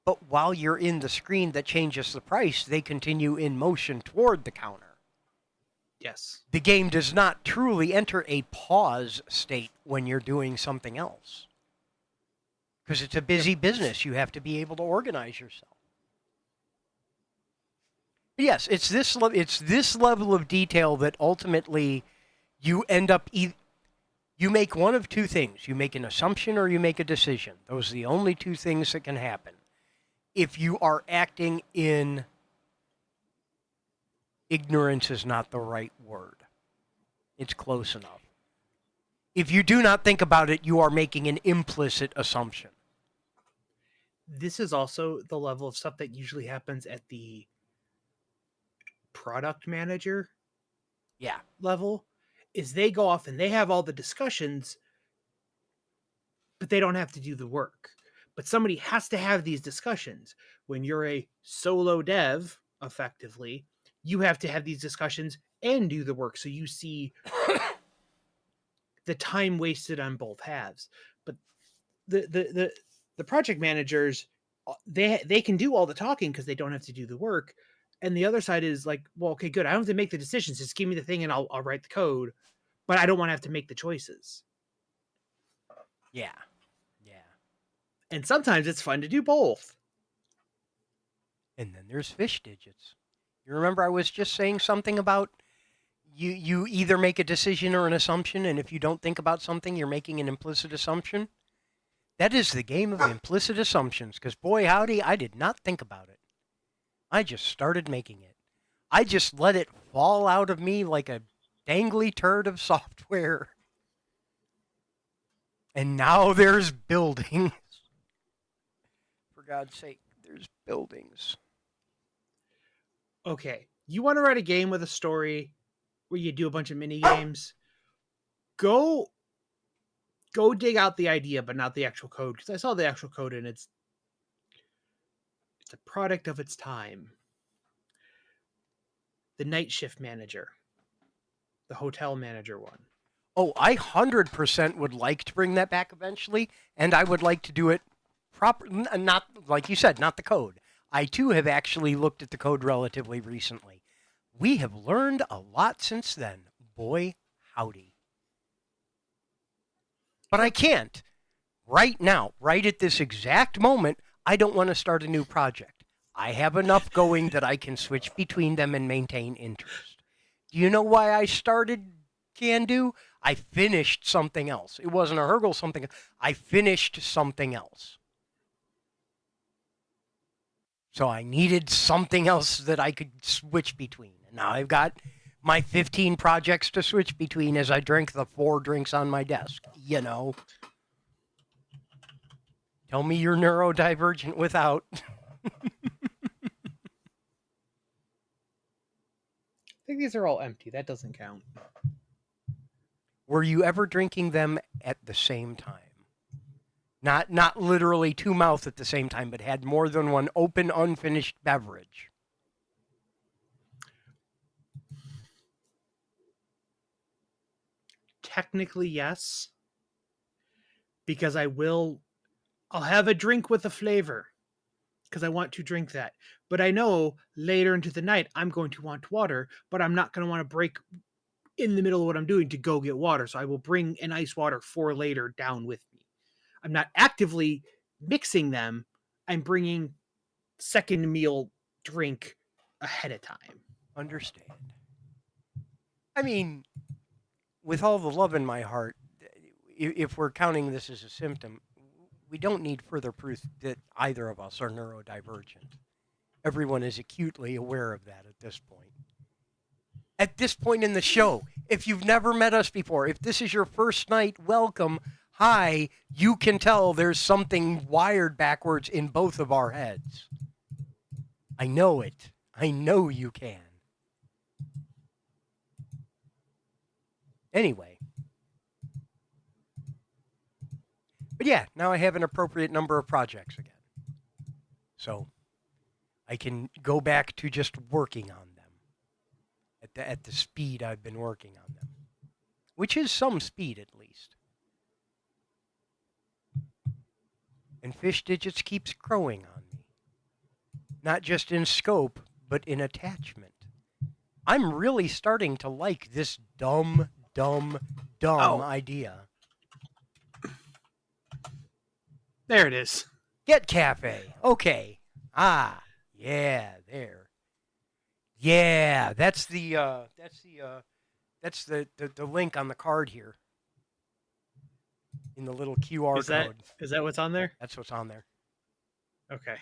but while you're in the screen that changes the price, they continue in motion toward the counter. Yes. The game does not truly enter a pause state when you're doing something else. Because it's a busy business. You have to be able to organize yourself. But yes, it's this level of detail that ultimately you end up you make one of two things. You make an assumption or you make a decision. Those are the only two things that can happen. If you are acting in ignorance is not the right word. It's close enough. If you do not think about it, you are making an implicit assumption. This is also the level of stuff that usually happens at the product manager level, is they go off and they have all the discussions, but they don't have to do the work. But somebody has to have these discussions. When you're a solo dev, effectively, you have to have these discussions and do the work. So you see the time wasted on both halves. But the project managers, they can do all the talking because they don't have to do the work. And the other side is like, well, okay, good. I don't have to make the decisions. Just give me the thing and I'll write the code. But I don't want to have to make the choices. Yeah. And sometimes it's fun to do both. And then there's fish digits. You remember I was just saying something about you either make a decision or an assumption, and if you don't think about something, you're making an implicit assumption? That is the game of implicit assumptions, because boy howdy, I did not think about it. I just started making it. I just let it fall out of me like a dangly turd of software. And now there's buildings. For God's sake, there's buildings. Okay, you want to write a game with a story where you do a bunch of mini games? Go dig out the idea, but not the actual code, because I saw the actual code and it's a product of its time. The night shift manager, the hotel manager one. Oh, I 100% would like to bring that back eventually, and I would like to do it proper. Not like you said, not the code. I too have actually looked at the code relatively recently. We have learned a lot since then. Boy, howdy. But I can't. Right now, right at this exact moment, I don't want to start a new project. I have enough going that I can switch between them and maintain interest. Do you know why I started Can Do? I finished something else. It wasn't a hurgle something. I finished something else. So I needed something else that I could switch between. And now I've got my 15 projects to switch between as I drink the 4 drinks on my desk. You know. Tell me you're neurodivergent without. I think these are all empty. That doesn't count. Were you ever drinking them at the same time? Not literally two mouths at the same time, but had more than one open, unfinished beverage. Technically, yes. Because I'll have a drink with a flavor. Because I want to drink that. But I know later into the night, I'm going to want water, but I'm not going to want to break in the middle of what I'm doing to go get water. So I will bring an ice water for later down with me. I'm not actively mixing them. I'm bringing second meal drink ahead of time. Understand. I mean, with all the love in my heart, if we're counting this as a symptom, we don't need further proof that either of us are neurodivergent. Everyone is acutely aware of that at this point. At this point in the show, if you've never met us before, if this is your first night, welcome. Hi, you can tell there's something wired backwards in both of our heads. I know it. I know you can. Anyway. But yeah, now I have an appropriate number of projects again. So I can go back to just working on them at the speed I've been working on them, which is some speed at least. And Fish Digits keeps growing on me, not just in scope, but in attachment. I'm really starting to like this dumb idea. There it is. Get Cafe. Okay. Ah, yeah, there. Yeah, that's the link on the card here in the little QR code. Is that what's on there? That's what's on there. Okay.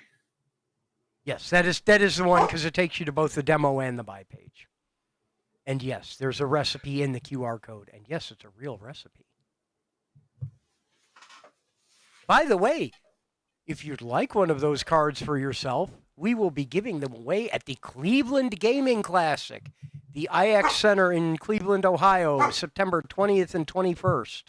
Yes, that is the one because it takes you to both the demo and the buy page. And yes, there's a recipe in the QR code. And yes, it's a real recipe. By the way, if you'd like one of those cards for yourself, we will be giving them away at the Cleveland Gaming Classic, the IX Center in Cleveland, Ohio, September 20th and 21st.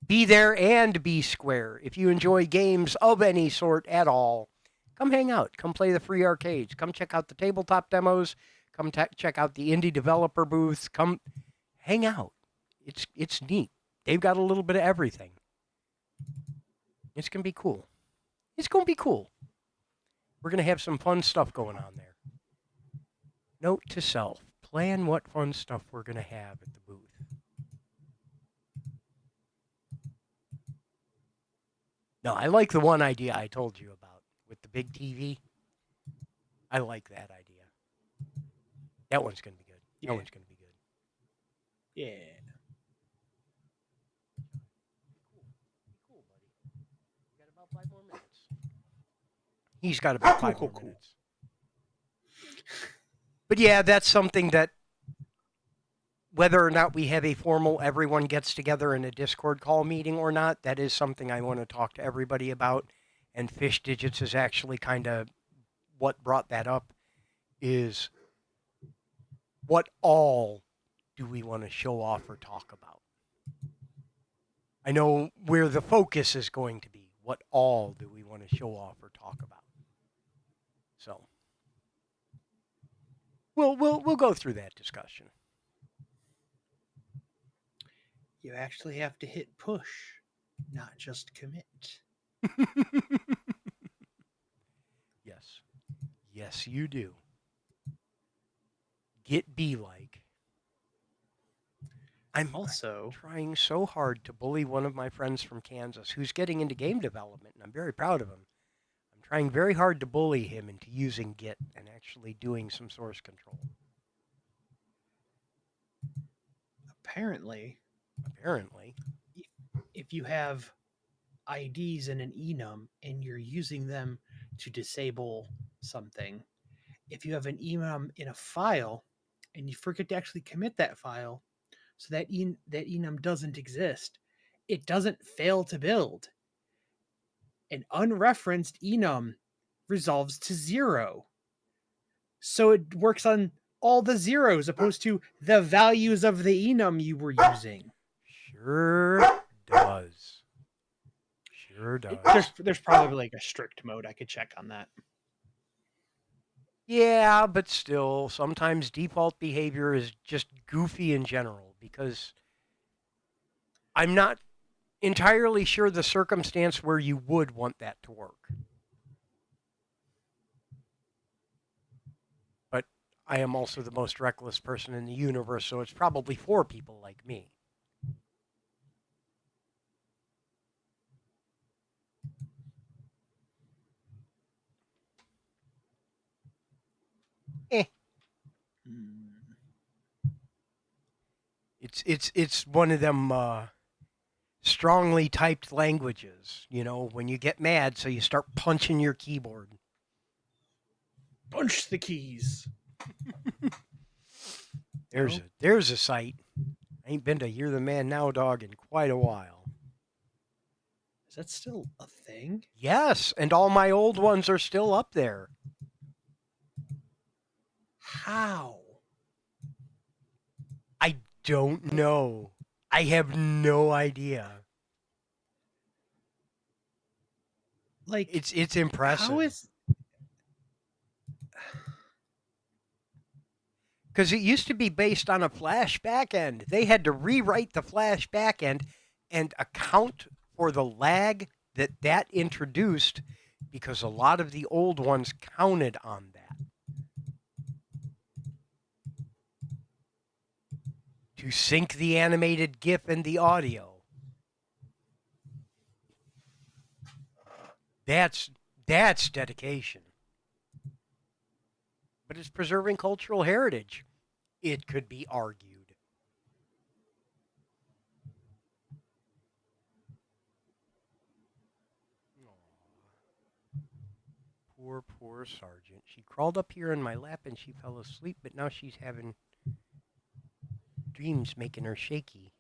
Be there and be square. If you enjoy games of any sort at all, come hang out. Come play the free arcades. Come check out the tabletop demos. Come check out the indie developer booths. Come hang out. It's neat. They've got a little bit of everything. It's going to be cool. It's going to be cool. We're going to have some fun stuff going on there. Note to self, plan what fun stuff we're going to have at the booth. No, I like the one idea I told you about with the big TV. I like that idea. That one's going to be good. Yeah. That one's going to be good. Yeah. Cool, buddy. You got about 5 more minutes. He's got about 5 more minutes. But yeah, that's something that whether or not we have a formal everyone gets together in a Discord call meeting or not, that is something I want to talk to everybody about. And Fish Digits is actually kind of what brought that up, is what all do we want to show off or talk about? I know where the focus is going to be. What all do we want to show off or talk about? So we'll go through that discussion. You actually have to hit push, not just commit. Yes. Yes, you do. Get be-like. I'm Also trying so hard to bully one of my friends from Kansas who's getting into game development, and I'm very proud of him. I'm trying very hard to bully him into using Git and actually doing some source control. Apparently, if you have IDs in an enum and you're using them to disable something, if you have an enum in a file and you forget to actually commit that file, so that enum doesn't exist, it doesn't fail to build. An unreferenced enum resolves to 0. So it works on all the zeros opposed to the values of the enum you were using. Sure does. Sure does. There's probably like a strict mode. I could check on that. Yeah, but still, sometimes default behavior is just goofy in general because I'm not entirely sure the circumstance where you would want that to work. But I am also the most reckless person in the universe, so it's probably for people like me. It's one of them strongly typed languages, you know, when you get mad, so you start punching your keyboard. Punch the keys. There's a site. I ain't been to Hear the Man Now Dog in quite a while. Is that still a thing? Yes, and all my old ones are still up there. How? I don't know. I have no idea. Like, it's impressive. Because it used to be based on a flash backend. They had to rewrite the flash backend and account for the lag that introduced because a lot of the old ones counted on that. To sync the animated GIF and the audio. That's dedication. But it's preserving cultural heritage, it could be argued. Poor Sergeant. She crawled up here in my lap and she fell asleep, but now she's having dreams making her shaky.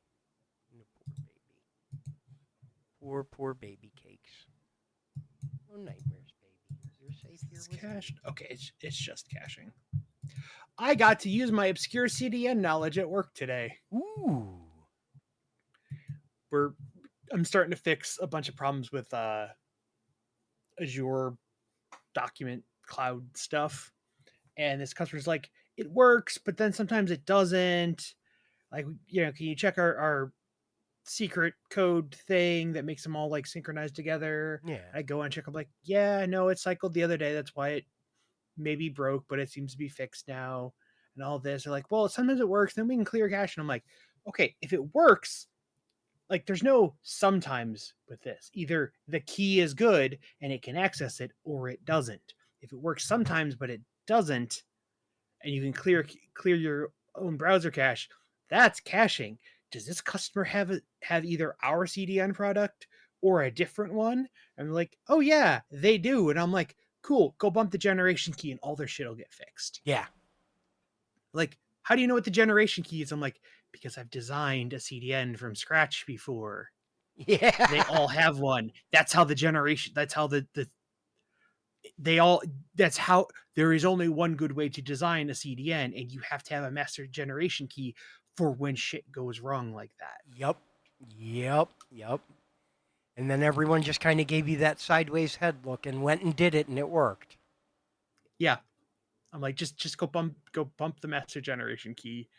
Poor baby cakes. No nightmares, baby. You're safe here It's with cached. me. Okay, it's just caching. I got to use my obscure CDN knowledge at work today. Ooh. I'm starting to fix a bunch of problems with Azure document cloud stuff, and this customer's like, it works, but then sometimes it doesn't. Like, can you check our secret code thing that makes them all like synchronized together? Yeah. I go and check. I'm like, yeah, no, it cycled the other day. That's why it maybe broke, but it seems to be fixed now. And all this. They're like, well, sometimes it works. Then we can clear cache. And I'm like, okay, if it works, like there's no sometimes with this. Either the key is good and it can access it, or it doesn't. If it works sometimes but it doesn't, and you can clear your own browser cache, that's caching. Does this customer have either our CDN product or a different one? And they're like, oh yeah, they do. And I'm like, cool, go bump the generation key and all their shit will get fixed. Yeah. Like, how do you know what the generation key is? I'm like, because I've designed a CDN from scratch before. Yeah. They all have one. That's how the generation, that's how they all, that's how there is only one good way to design a CDN, and you have to have a master generation key for when shit goes wrong like that. Yep. And then everyone just kind of gave you that sideways head look and went and did it, and it worked. Yeah. I'm like, just go bump the master generation key.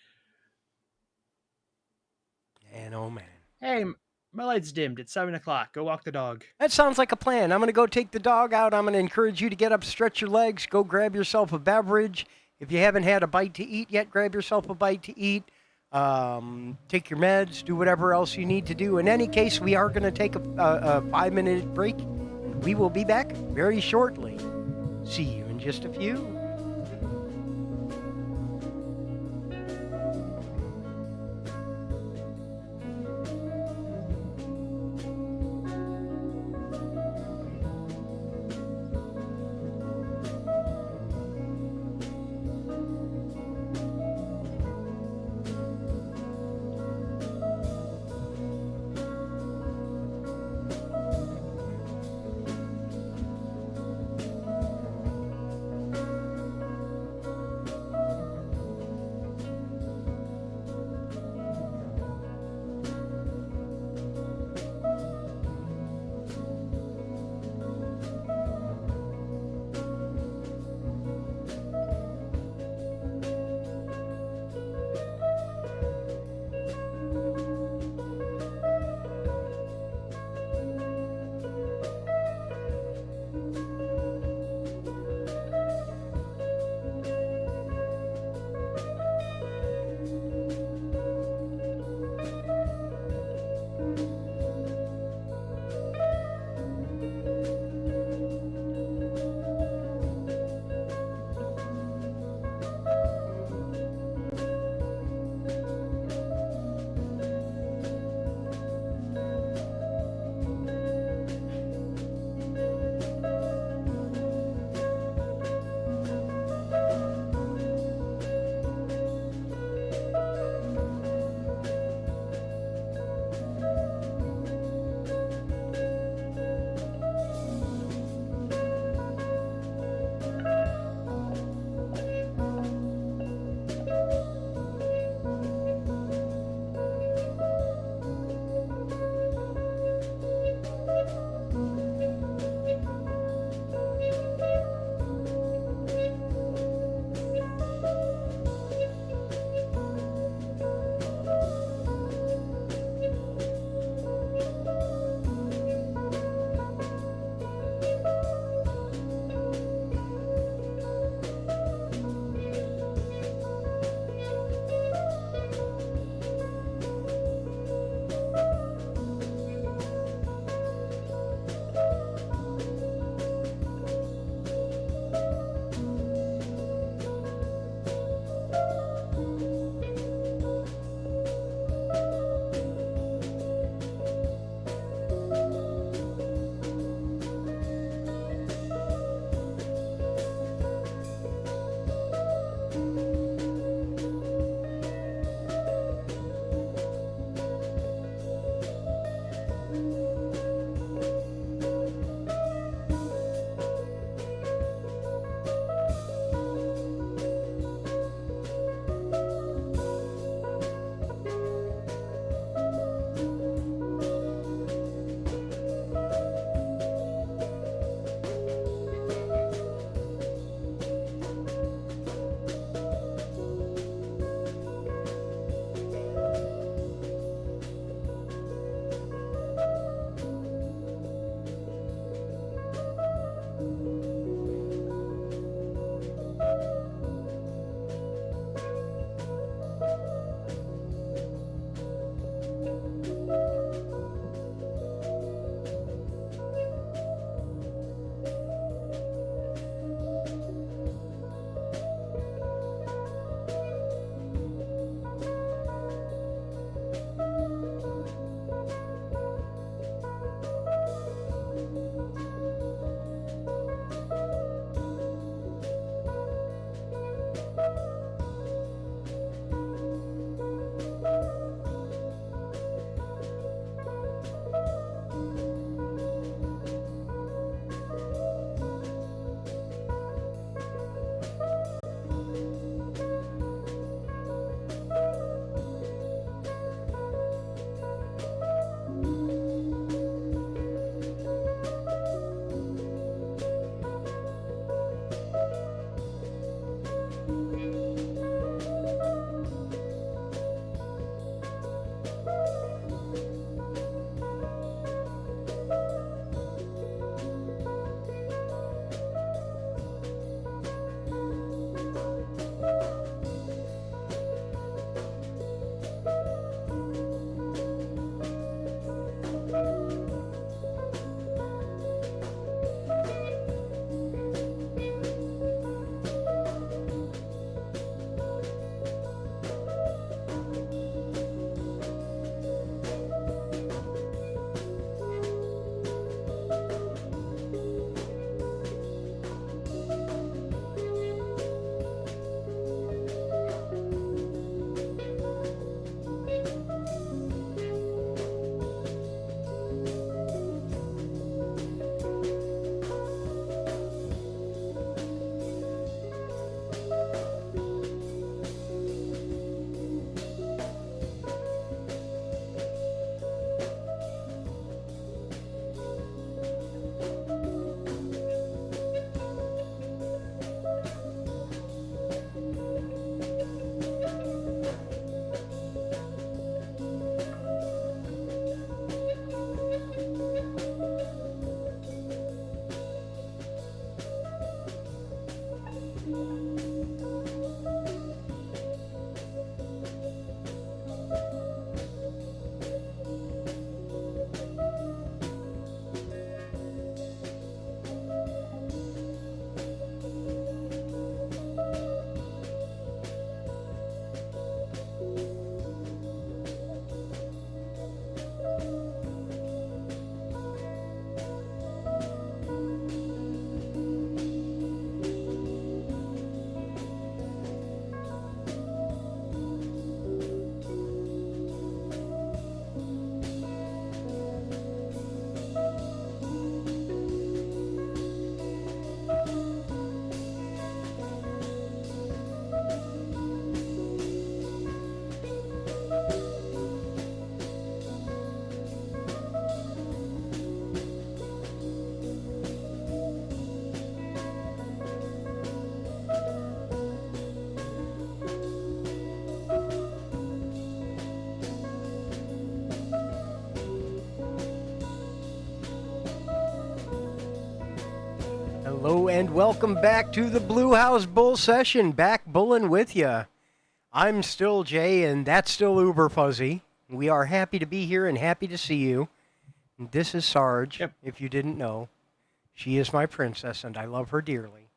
And oh man. Hey, my light's dimmed. It's 7:00. Go walk the dog. That sounds like a plan. I'm going to go take the dog out. I'm going to encourage you to get up, stretch your legs, go grab yourself a beverage. If you haven't had a bite to eat yet, grab yourself a bite to eat. Take your meds, do whatever else you need to do. In any case, we are going to take a 5-minute break. We will be back very shortly. See you in just a few. Hello and welcome back to the Blue House Bull Session. Back bulling with you. I'm still Jay, and that's still Uber Fuzzy. We are happy to be here and happy to see you. And this is Sarge, Yep. if you didn't know. She is my princess, and I love her dearly.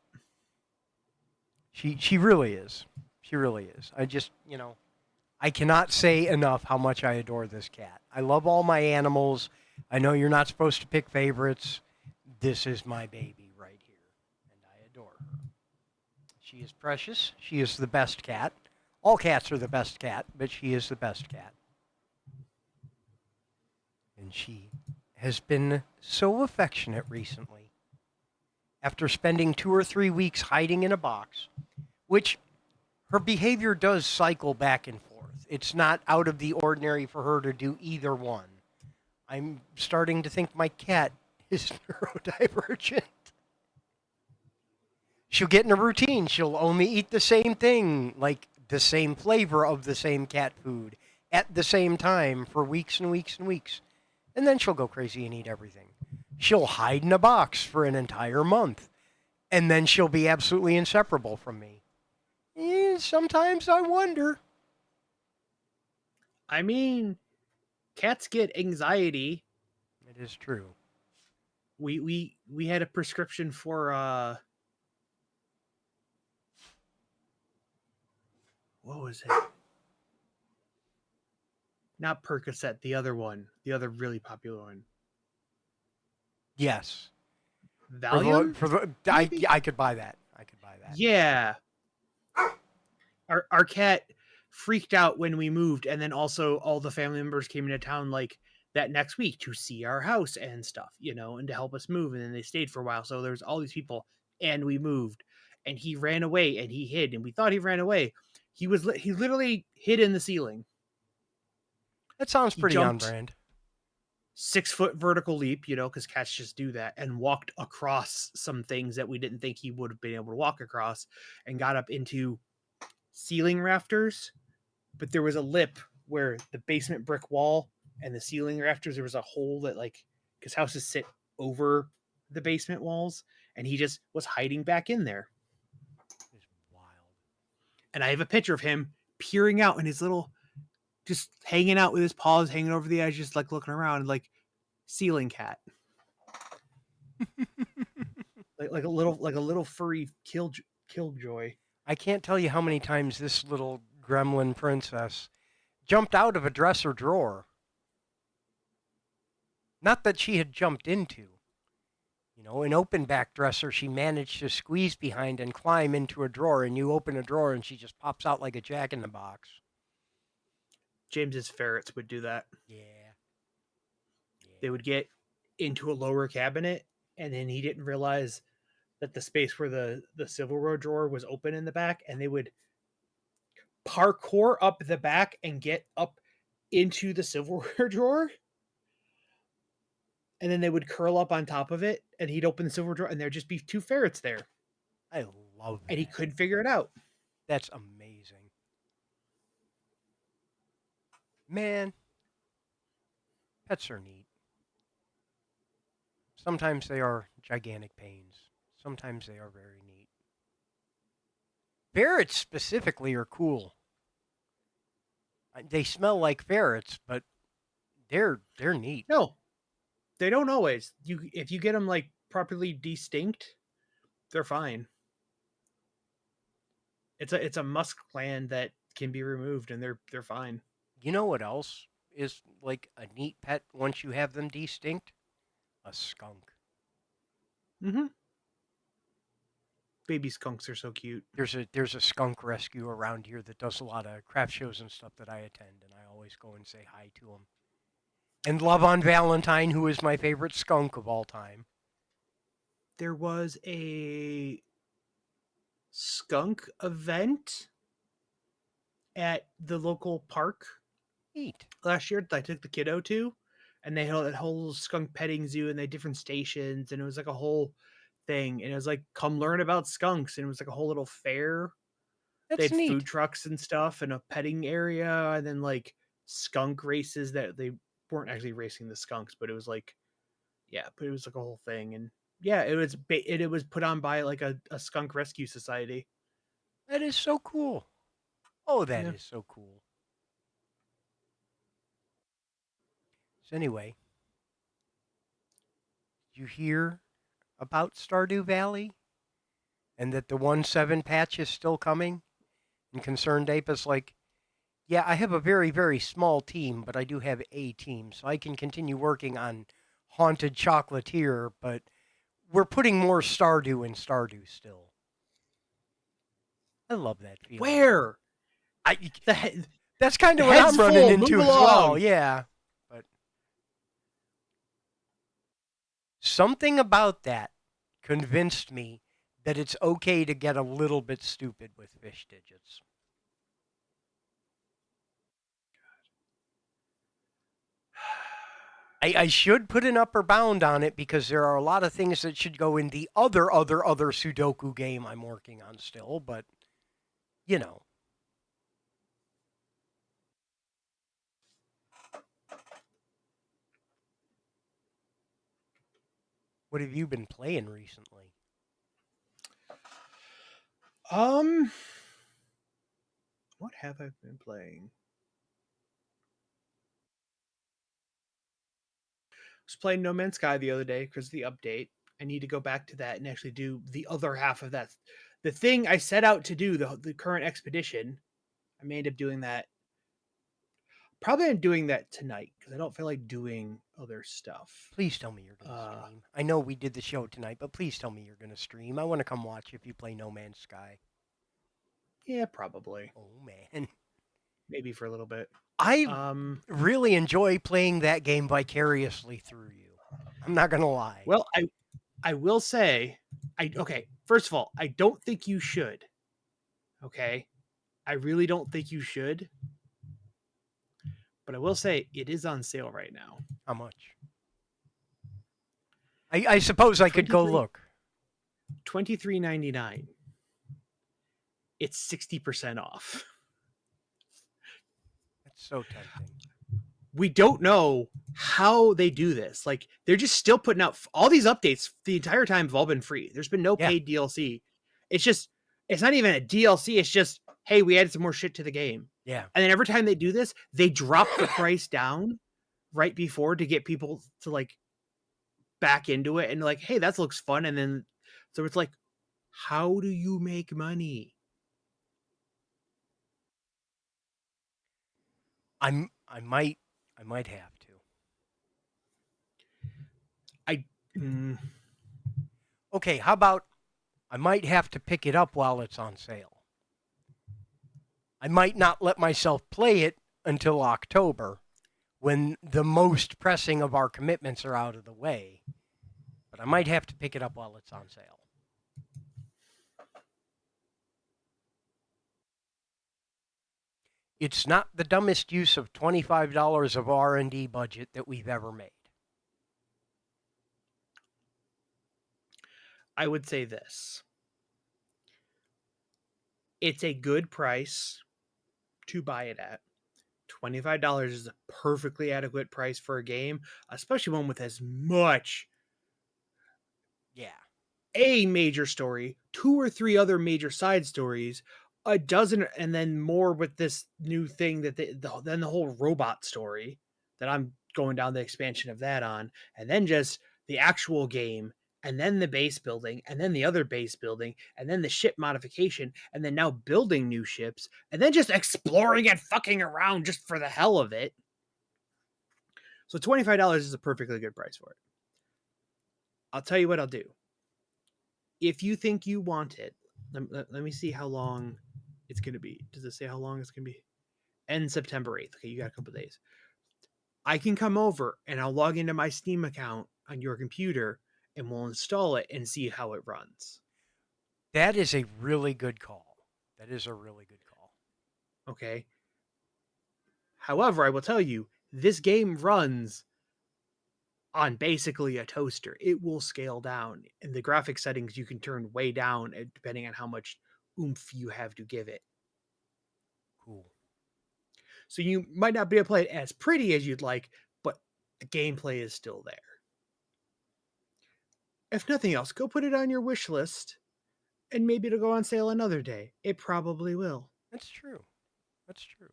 She really is. She really is. I just, I cannot say enough how much I adore this cat. I love all my animals. I know you're not supposed to pick favorites. This is my baby right here, and I adore her. She is precious. She is the best cat. All cats are the best cat, but she is the best cat. And she has been so affectionate recently. After spending 2 or 3 weeks hiding in a box, which her behavior does cycle back and forth. It's not out of the ordinary for her to do either one. I'm starting to think my cat is neurodivergent. She'll get in a routine. She'll only eat the same thing, like the same flavor of the same cat food at the same time for weeks and weeks and weeks. And then she'll go crazy and eat everything. She'll hide in a box for an entire month. And then she'll be absolutely inseparable from me. Sometimes I wonder. I mean, cats get anxiety. It is true. We had a prescription for what was it? Not Percocet, the other one, the other really popular one. Yes. Valium? I could buy that. I could buy that. Yeah. Our cat freaked out when we moved, and then also all the family members came into town like that next week to see our house and stuff, and to help us move. And then they stayed for a while. So there was all these people, and we moved. And he ran away and he hid, and we thought he ran away. He literally hid in the ceiling. That sounds He pretty on jumped brand. 6-foot vertical leap, because cats just do that, and walked across some things that we didn't think he would have been able to walk across, and got up into ceiling rafters. But there was a lip where the basement brick wall and the ceiling rafters, there was a hole that, like, because houses sit over the basement walls, and he just was hiding back in there. It's wild. And I have a picture of him peering out in his little, just hanging out with his paws hanging over the edge, just like looking around, like ceiling cat. like a little furry killjoy. I can't tell you how many times this little gremlin princess jumped out of a dresser drawer. Not that she had jumped into. An open back dresser she managed to squeeze behind and climb into a drawer, and you open a drawer and she just pops out like a jack-in-the-box. James's ferrets would do that. Yeah. They would get into a lower cabinet, and then he didn't realize that the space where the silverware drawer was open in the back, and they would parkour up the back and get up into the silverware drawer. And then they would curl up on top of it, and he'd open the silver drawer, and there'd just be 2 ferrets there. I love that. And he couldn't figure it out. That's amazing. Man, pets are neat. Sometimes they are gigantic pains. Sometimes they are very neat. Ferrets specifically are cool. They smell like ferrets, but they're neat. No, they don't always. If you get them like properly distinct, they're fine. It's a musk gland that can be removed, and they're fine. You know what else is like a neat pet once you have them distinct? A skunk. Mm-hmm. Baby skunks are so cute. There's a skunk rescue around here that does a lot of craft shows and stuff that I attend, and I always go and say hi to them. And Love on Valentine, who is my favorite skunk of all time. There was a skunk event at the local park Neat. last year that I took the kiddo to, and they had that whole skunk petting zoo, and they had different stations, and it was like a whole thing, and it was like, come learn about skunks, and it was like a whole little fair. They That's had neat. food trucks and stuff, and a petting area, and then like skunk races that they weren't actually racing the skunks, but it was like, yeah, but it was like a whole thing. And Yeah, it was put on by like a skunk rescue society. That is so cool. Oh, that Yeah. is so cool. So anyway, did you hear about Stardew Valley and that the 1.7 patch is still coming? And Concerned Ape is like, yeah, I have a very, very small team, but I do have a team, so I can continue working on Haunted Chocolatier, but we're putting more Stardew in Stardew still. I love that feeling. Where I the he- That's kind the of what head's I'm running full? Move into as well. along. Yeah, but something about that convinced me that it's okay to get a little bit stupid with fish digits. I should put an upper bound on it because there are a lot of things that should go in the other Sudoku game I'm working on still, but you know. What have you been playing recently? Um, what have I been playing? I was playing No Man's Sky the other day because the update. I need to go back to that and actually do the other half of that. The thing I set out to do, the current expedition, I may end up doing that. Probably I'm doing that tonight because I don't feel like doing other stuff. Please tell me you're going to Uh, stream. I know we did the show tonight, but please tell me you're going to stream. I want to come watch if you play No Man's Sky. yeah, probably. Oh, man. Maybe for a little bit. I Um, really enjoy playing that game vicariously through you. I'm not going to lie. well, I will say, okay. First of all, I don't think you should. Okay, I really don't think you should. But I will say it is on sale right now. How much? I suppose I could go 23 look. $23.99. It's 60% off. That's so tempting. We don't know how they do this. Like they're just still putting out all these updates the entire time have all been free. There's been no Yeah, paid DLC. It's just it's not even a DLC. It's just hey, we added some more shit to the game. yeah. And then every time they do this, they drop the price down right before to get people to like back into it and like, hey, that looks fun. And then so it's like, how do you make money? I might have to. I mm, Okay, how about I might have to pick it up while it's on sale. I might not let myself play it until October when the most pressing of our commitments are out of the way, but I might have to pick it up while it's on sale. It's not the dumbest use of $25 of R&D budget that we've ever made. I would say this. It's a good price to buy it at. $25 is a perfectly adequate price for a game, especially one with as much Yeah. a major story, two or three other major side stories, a dozen, and then more with this new thing that then the whole robot story that I'm going down the expansion of that on, and then just the actual game, and then the base building, and then the other base building, and then the ship modification, and then now building new ships, and then just exploring and fucking around just for the hell of it. So $25 is a perfectly good price for it. I'll tell you what I'll do. If you think you want it, let me see how long it's going to be. Does it say how long it's going to be? End September 8th. Okay, you got a couple days. I can come over and I'll log into my Steam account on your computer and we'll install it and see how it runs. That is a really good call. That is a really good call. Okay. However, I will tell you, this game runs on basically a toaster. It will scale down, and the graphic settings you can turn way down depending on how much oomph you have to give it. Cool. So you might not be able to play it as pretty as you'd like, but the gameplay is still there. If nothing else, go put it on your wish list, and maybe it'll go on sale another day. It probably will. That's true. That's true.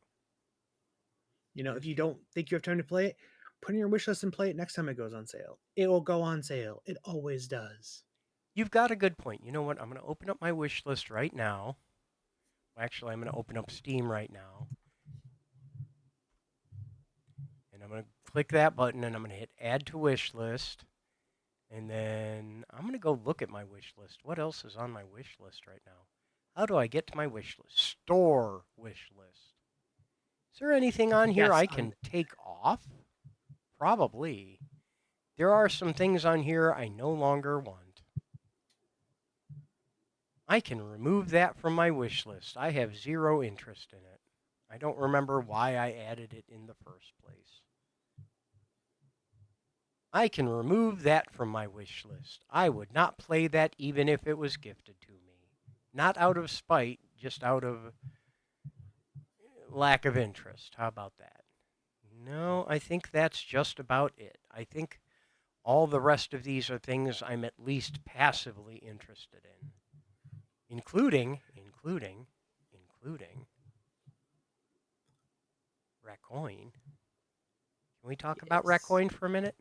If you don't think you have time to play it, put it on your wish list and play it next time it goes on sale. It will go on sale. It always does. You've got a good point. You know what? I'm going to open up my wish list right now. Actually, I'm going to open up Steam right now. And I'm going to click that button and I'm going to hit add to wish list. And then I'm going to go look at my wish list. What else is on my wish list right now? How do I get to my wish list? Store wish list. Is there anything on here I can take off? Probably. There are some things on here I no longer want. I can remove that from my wish list. I have zero interest in it. I don't remember why I added it in the first place. I can remove that from my wish list. I would not play that even if it was gifted to me. Not out of spite, just out of lack of interest. How about that? No, I think that's just about it. I think all the rest of these are things I'm at least passively interested in. Including Racoin. Can we talk about Racoin for a minute?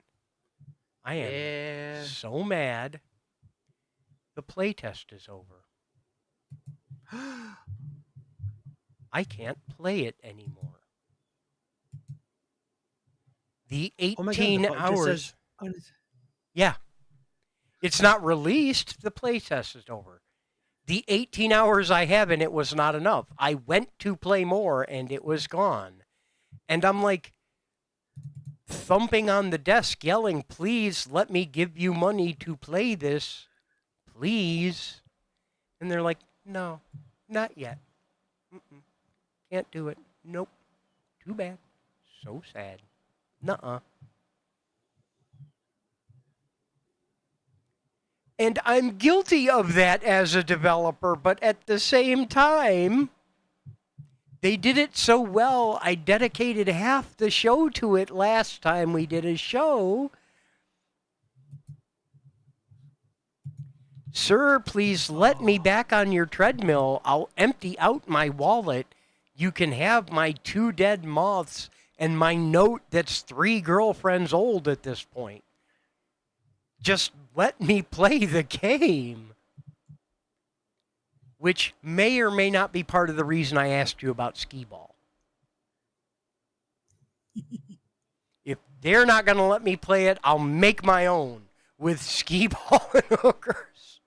I am so mad. The playtest is over. I can't play it anymore. The 18 hours. Yeah. It's not released. The playtest is over. The 18 hours I have in it was not enough. I went to play more and it was gone. And I'm like thumping on the desk, yelling, please let me give you money to play this. Please. And they're like, no, not yet. Can't do it. Nope. Too bad. So sad. Nuh-uh. And I'm guilty of that as a developer, but at the same time, they did it so well, I dedicated half the show to it last time we did a show. Sir, please let me back on your treadmill. I'll empty out my wallet. You can have my 2 dead moths and my note that's 3 girlfriends old at this point. Just let me play the game. Which may or may not be part of the reason I asked you about skee-ball. If they're not going to let me play it, I'll make my own with skee-ball and hookers.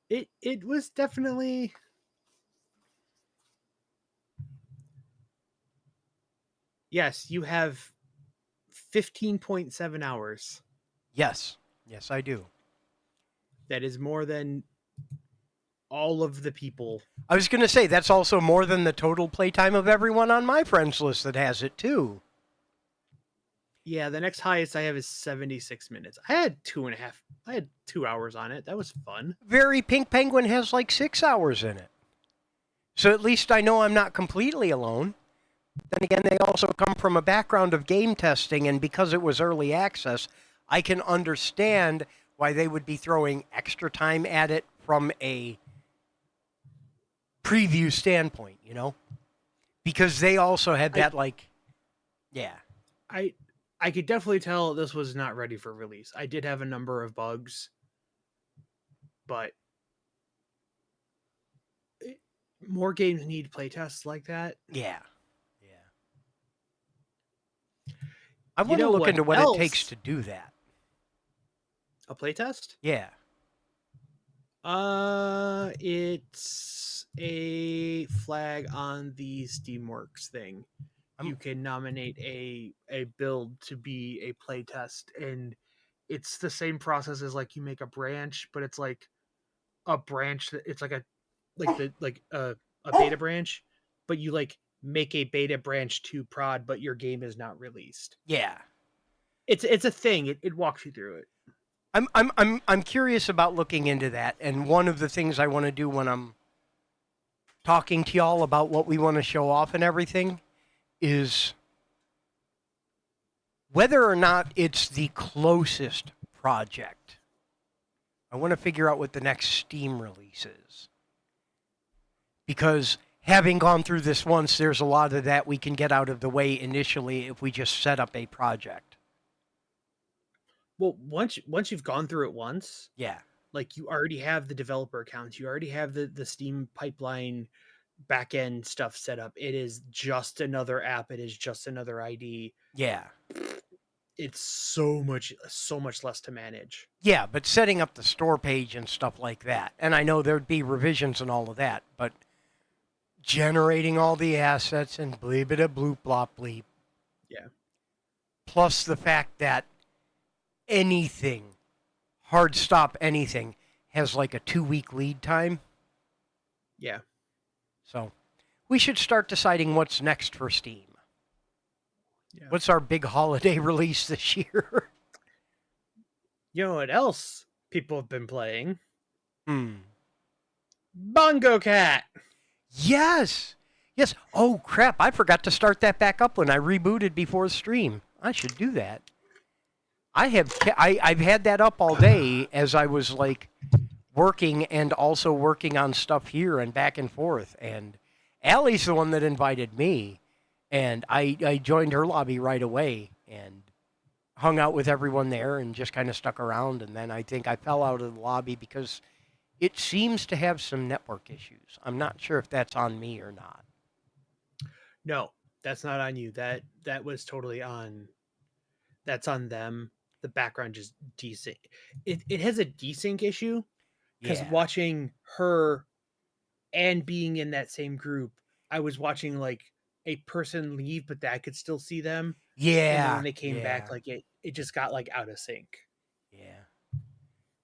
It was definitely... Yes, you have 15.7 hours. Yes. Yes, I do. That is more than all of the people. I was going to say, that's also more than the total playtime of everyone on my friends list that has it, too. Yeah, the next highest I have is 76 minutes. I had 2 hours on it. That was fun. Very Pink Penguin has like 6 hours in it. So at least I know I'm not completely alone. Then again, they also come from a background of game testing, and because it was early access, I can understand why they would be throwing extra time at it from a preview standpoint, you know? Because they also had that, yeah. I could definitely tell this was not ready for release. I did have a number of bugs, but more games need playtests like that. Yeah. I want to look into what it takes to do that. A playtest? Yeah. It's a flag on the Steamworks thing. You can nominate a build to be a playtest, and it's the same process as like you make a branch, but it's like a branch that it's like a beta branch, but you like make a beta branch to prod, but your game is not released. Yeah. It's a thing. It walks you through it. I'm curious about looking into that, and one of the things I want to do when I'm talking to y'all about what we want to show off and everything is Whether or not it's the closest project, I want to figure out what the next Steam release is. Because having gone through this once, there's a lot of that we can get out of the way initially if we just set up a project. Well, once you've gone through it once, Yeah. like you already have the developer accounts, you already have the Steam pipeline backend stuff set up. It is just another app. It is just another ID. Yeah. It's so much less to manage. Yeah, but setting up the store page and stuff like that. And I know there'd be revisions and all of that, but generating all the assets and bleep it a bloop blop bleep. Yeah. Plus the fact that anything, hard stop anything, has like a 2-week lead time. Yeah. So we should start deciding what's next for Steam. Yeah. What's our big holiday release this year? You know what else people have been playing? Hmm. Bongo Cat. Yes. Yes. Oh, crap. I forgot to start that back up when I rebooted before the stream. I should do that. I've had that up all day as I was like working and also working on stuff here and back and forth. And Allie's the one that invited me, and I joined her lobby right away and hung out with everyone there and just kind of stuck around. And then I think I fell out of the lobby because it seems to have some network issues. I'm not sure if that's on me or not. No, that's not on you. That was totally on. That's on them. The background just desync. It has a desync issue because Yeah. watching her and being in that same group, I was watching like a person leave, but I could still see them. And then when Yeah. they came Yeah. back, like it just got like out of sync. Yeah.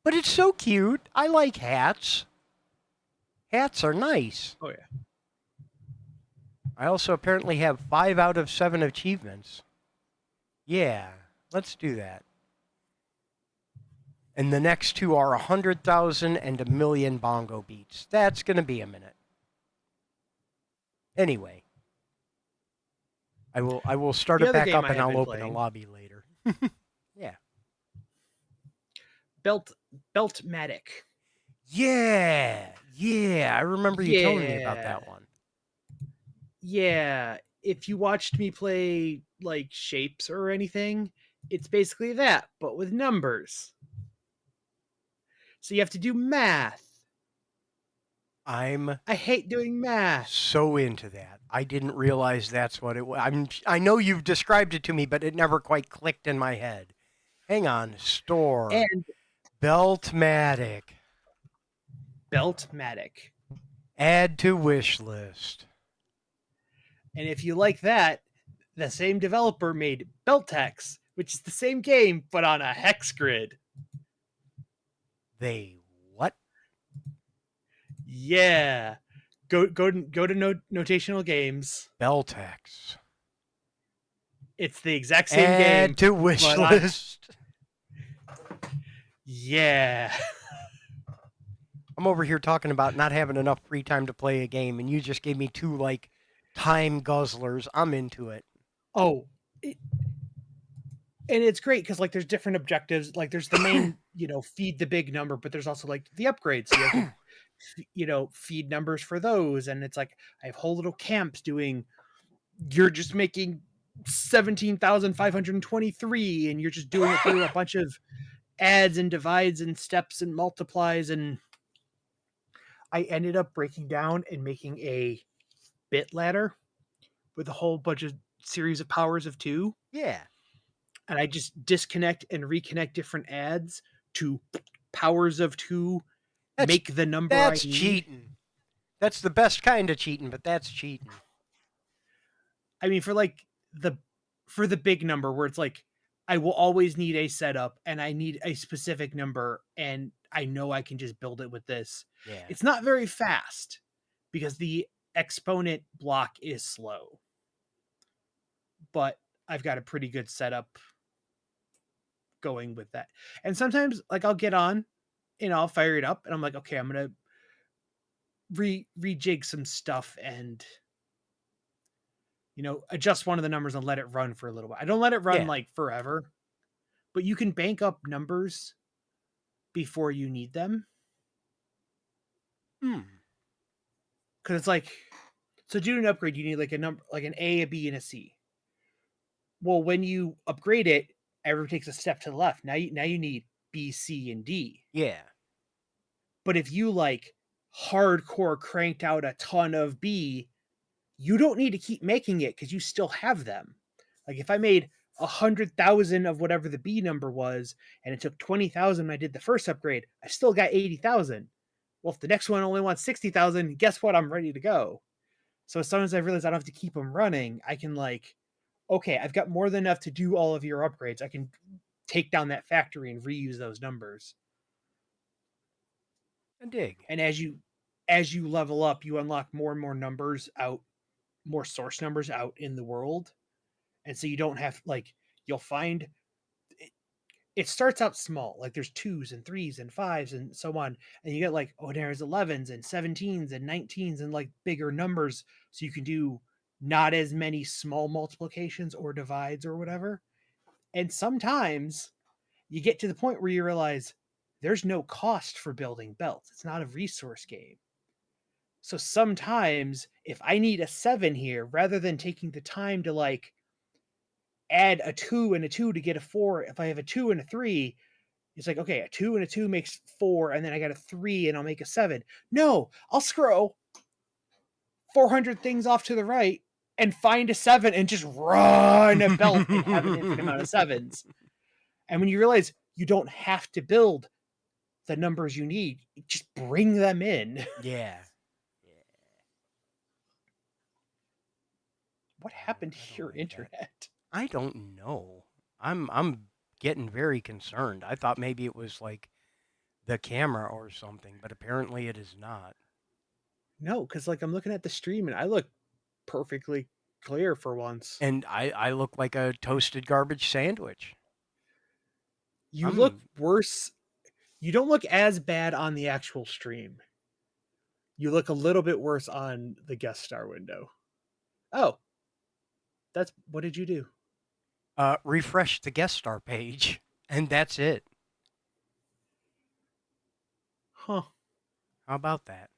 But it's so cute. I like hats. Hats are nice. Oh yeah. I also apparently have 5 out of 7 achievements. Yeah, let's do that. And the next two are 100,000 and 1,000,000 bongo beats. That's going to be a minute. Anyway, I will start The it other back game up I and have I'll been open a playing, lobby later. Yeah. Beltmatic. Yeah. Yeah, I remember you telling me about Yeah. that one. Yeah. If you watched me play like shapes or anything, it's basically that, but with numbers. So you have to do math. I'm I hate doing math. so into that. I didn't realize that's what it was. I know you've described it to me, but it never quite clicked in my head. Hang on, store And Beltmatic. Beltmatic. Add to wish list. And if you like that, the same developer made Beltex, which is the same game but on a hex grid. They what? Yeah. Go to notational games. Beltex. It's the exact same game. Add to wish but list. Yeah. I'm over here talking about not having enough free time to play a game, and you just gave me two like time guzzlers. I'm into it. Oh, and it's great because like there's different objectives. Like there's the main, feed the big number, but there's also like the upgrades. So you have to, feed numbers for those. And it's like I have whole little camps doing. You're just making 17,523, and you're just doing it through a bunch of adds and divides and steps and multiplies. And I ended up breaking down and making a bit ladder with a whole bunch of series of powers of 2. Yeah. And I just disconnect and reconnect different adds to powers of 2, make the number I That's need. cheating. That's the best kind of cheating, but that's cheating. I mean, for the big number where it's like I will always need a setup and I need a specific number and I know I can just build it with this. Yeah. It's not very fast because the exponent block is slow. But I've got a pretty good setup going with that. And sometimes like I'll get on and I'll fire it up and I'm like, okay, I'm going to rejig some stuff and adjust one of the numbers and let it run for a little bit. I don't let it run Yeah. like forever, but you can bank up numbers before you need them. Hmm. Because it's like, so to do an upgrade, you need like a number, like an A, a B, and a C. Well, when you upgrade it, everyone takes a step to the left. Now you need B, C, and D. Yeah. But if you like hardcore cranked out a ton of B, you don't need to keep making it because you still have them. Like if I made 100,000 of whatever the B number was, and it took 20,000 when I did the first upgrade, I still got 80,000. Well, if the next one only wants 60,000, guess what? I'm ready to go. So as soon as I realize I don't have to keep them running, I can like, okay, I've got more than enough to do all of your upgrades. I can take down that factory and reuse those numbers. I dig. And as you level up, you unlock more and more numbers out, more source numbers out in the world. And so you don't have like you'll find it starts out small, like there's twos and threes and fives and so on, and you get like, oh, there's 11s and 17s and 19s and like bigger numbers, so you can do not as many small multiplications or divides or whatever. And sometimes you get to the point where you realize there's no cost for building belts. It's not a resource game. So sometimes if I need a 7 here, rather than taking the time to like add a 2 and a 2 to get a 4, if I have a 2 and a 3, it's like, okay, a 2 and a 2 makes 4, and then I got a 3 and I'll make a 7. No, I'll scroll 400 things off to the right and find a 7 and just run a belt and have an infinite amount of 7s. And when you realize you don't have to build the numbers you need, just bring them in. Yeah. What I happened I to don't your like that. internet? I don't know. I'm getting very concerned. I thought maybe it was like the camera or something, but apparently it is not. No, because like I'm looking at the stream and I look perfectly clear for once. And I look like a toasted garbage sandwich. You look I'm worse. You don't look as bad on the actual stream. You look a little bit worse on the guest star window. Oh, that's what did you do? refresh the guest star page, and that's it. Huh. How about that?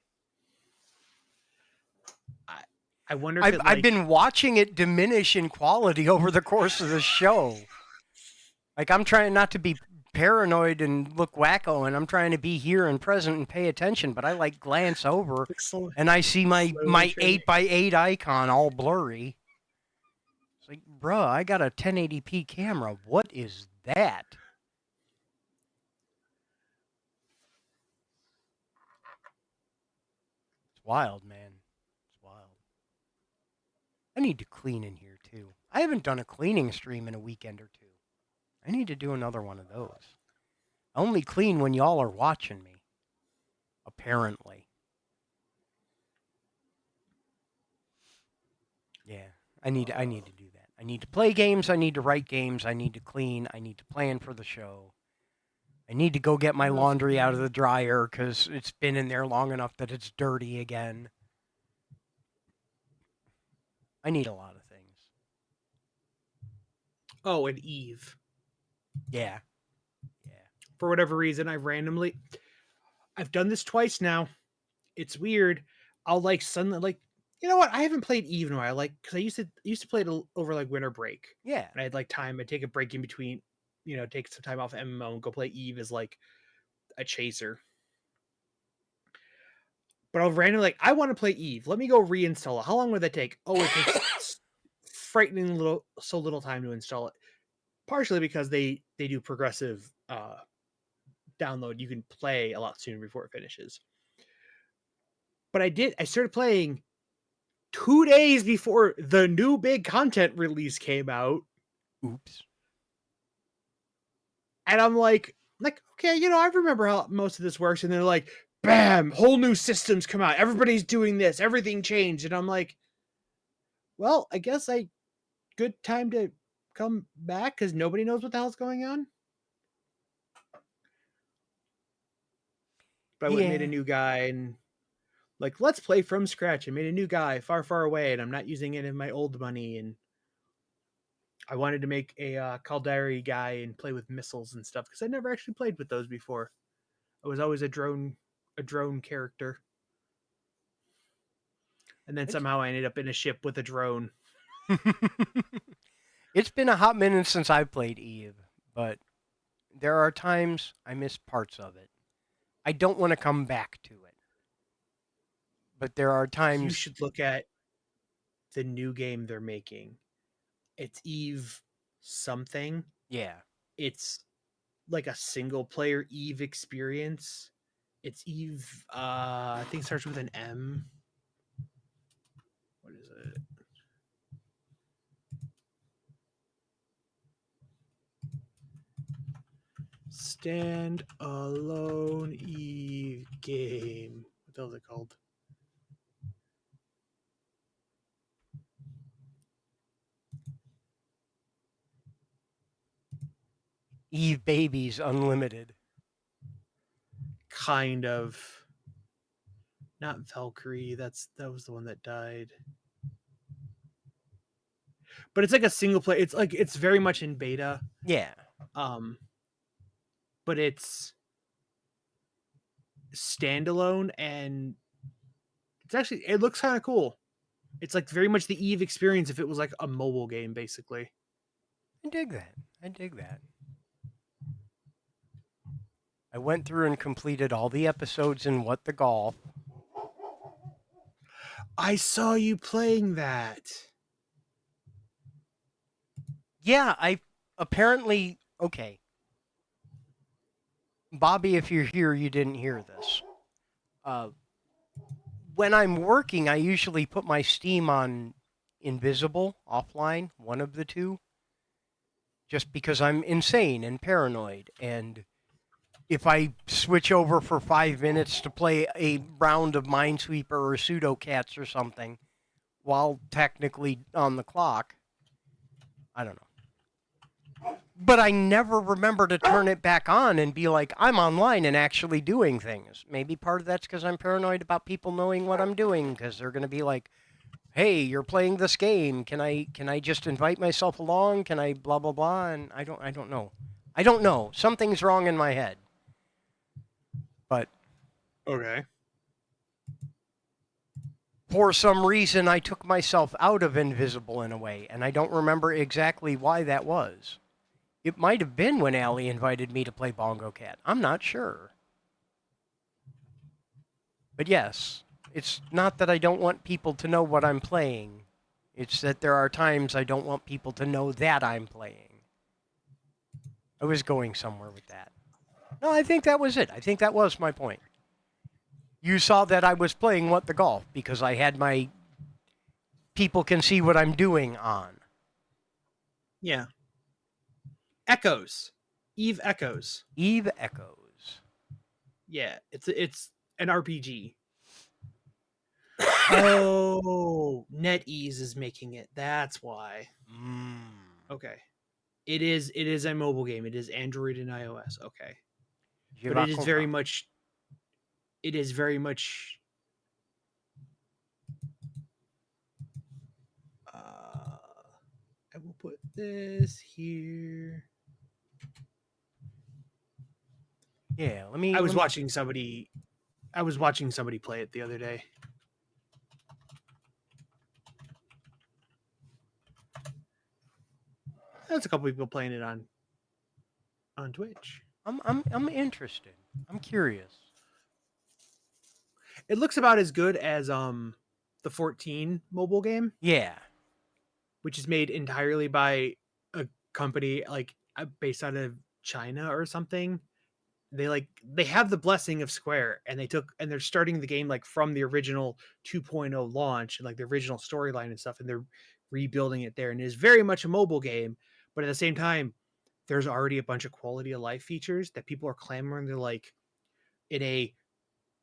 I I wonder if I've it I've like been watching it diminish in quality over the course of the show. Like I'm trying not to be paranoid and look wacko, and I'm trying to be here and present and pay attention, but I like glance over pixel and I see slowly my shading. 8x8 icon all blurry. It's like, bruh, I got a 1080p camera. What is that? It's wild, man. It's wild. I need to clean in here too. I haven't done a cleaning stream in a weekend or two. I need to do another one of those. I only clean when y'all are watching me. Apparently. Yeah. I need to do that. I need to play games, I need to write games, I need to clean, I need to plan for the show. I need to go get my laundry out of the dryer cuz it's been in there long enough that it's dirty again. I need a lot of things. Oh, and Eve. Yeah. Yeah. For whatever reason, I've done this twice now. It's weird. I'll like suddenly like, you know what? I haven't played Eve in a while. Like, because I used to play it over like winter break, Yeah. and I had like time. I'd take a break in between, take some time off MMO and go play Eve as like a chaser. But I'll randomly like, I want to play Eve. Let me go reinstall it. How long would that take? Oh, it takes frightening little time to install it. Partially because they do progressive download. You can play a lot sooner before it finishes. But I started playing 2 days before the new big content release came out, Oops. and I'm like, okay, I remember how most of this works, and they're like, bam, whole new systems come out, everybody's doing this, everything changed, and I'm like, well, I guess good time to come back because nobody knows what the hell's going on. But I went and made a Yeah. new guy, and like, let's play from scratch. I made a new guy far, far away, and I'm not using any of my old money. And I wanted to make a Caldari guy and play with missiles and stuff because I never actually played with those before. I was always a drone character, and then It's somehow I ended up in a ship with a drone. it's been a hot minute since I've played Eve, but there are times I miss parts of it. I don't want to come back to it, but there are You times. should look at the new game they're making. It's Eve something. Yeah, It's like a single player Eve experience. It's Eve. I think it starts with an M. What is it? Stand alone Eve game. What the hell is it called? Eve Babies Unlimited. Kind of. Not Valkyrie. That was the one that died. But it's like a single player. It's very much in beta. Yeah, Um, but it's standalone and it looks kind of cool. It's like very much the Eve experience if it was like a mobile game, basically. I dig that. I dig that. I went through and completed all the episodes in What the Golf. I saw you playing that. Yeah, I apparently okay. Bobby, if you're here, you didn't hear this. Uh, when I'm working, I usually put my Steam on invisible, offline, one of the two, just because I'm insane and paranoid. And if I switch over for 5 minutes to play a round of Minesweeper or Pseudo Cats or something, while technically on the clock, I don't know. But I never remember to turn it back on and be like, I'm online and actually doing things. Maybe part of that's because I'm paranoid about people knowing what I'm doing because they're going to be like, "Hey, you're playing this game. Can I just invite myself along? Can I blah blah blah?" And I don't know. I don't know. Something's wrong in my head. But Okay. for some reason, I took myself out of invisible in a way, and I don't remember exactly why that was. It might have been when Allie invited me to play Bongo Cat. I'm not sure. But yes, it's not that I don't want people to know what I'm playing. It's that there are times I don't want people to know that I'm playing. I was going somewhere with that. No, I think that was it. I think that was my point. You saw that I was playing What the Golf because I had my people can see what I'm doing on. Yeah. Echoes. Eve Echoes. Eve Echoes. Yeah, it's an RPG. Oh, NetEase is making it. That's why. Okay. It is a mobile game. It is Android and iOS. Okay. Je But vais it is very comprendre. much it is very much I will put this here. Yeah, let me. I was Let me. watching somebody play it the other day. There's a couple people playing it on Twitch. I'm interested. I'm curious. It looks about as good as the 14 mobile game, Yeah. which is made entirely by a company based out of China or something. They have the blessing of Square, and they're starting the game like from the original 2.0 launch and like the original storyline and stuff, and they're rebuilding it there, and it is very much a mobile game, but at the same time there's already a bunch of quality of life features that people are clamoring. They're like, in a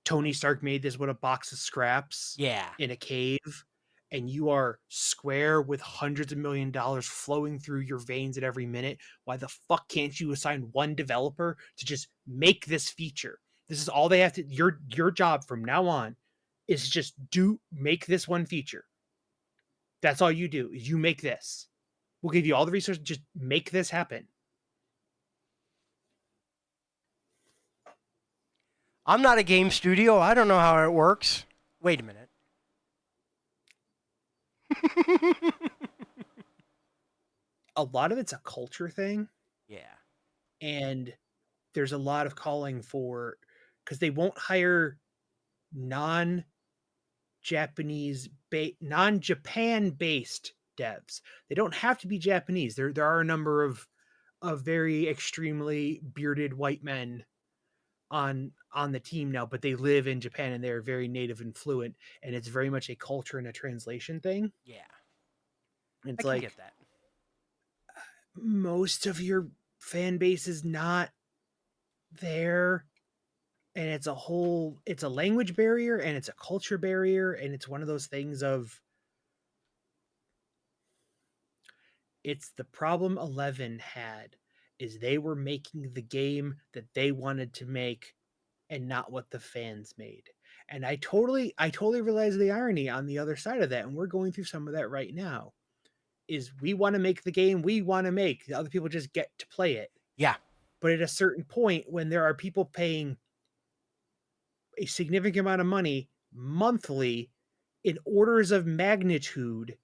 Tony Stark made this with a box of scraps Yeah. in a cave, and you are Square with hundreds of $1 million flowing through your veins at every minute. Why the fuck can't you assign one developer to just make this feature? This is all they have to. Your job from now on is just make this one feature. That's all you do is you make this. We'll give you all the resources. Just make this happen. I'm not a game studio. I don't know how it works. Wait a minute. A lot of it's a culture thing. Yeah. And there's a lot of calling for, because they won't hire non non-Japan based devs. They don't have to be Japanese. There are a number of very extremely bearded white men on the team now, but they live in Japan and they're very native and fluent, and it's very much a culture and a translation thing. Yeah. I It's can like get that. most of your fan base is not there, and it's a language barrier and it's a culture barrier, and it's one of those things of, it's the problem 11 had, is they were making the game that they wanted to make and not what the fans made. And I totally realize the irony on the other side of that, and we're going through some of that right now. Is we want to make the game we want to make. The other people just get to play it. Yeah. But at a certain point, when there are people paying a significant amount of money monthly in orders of magnitude,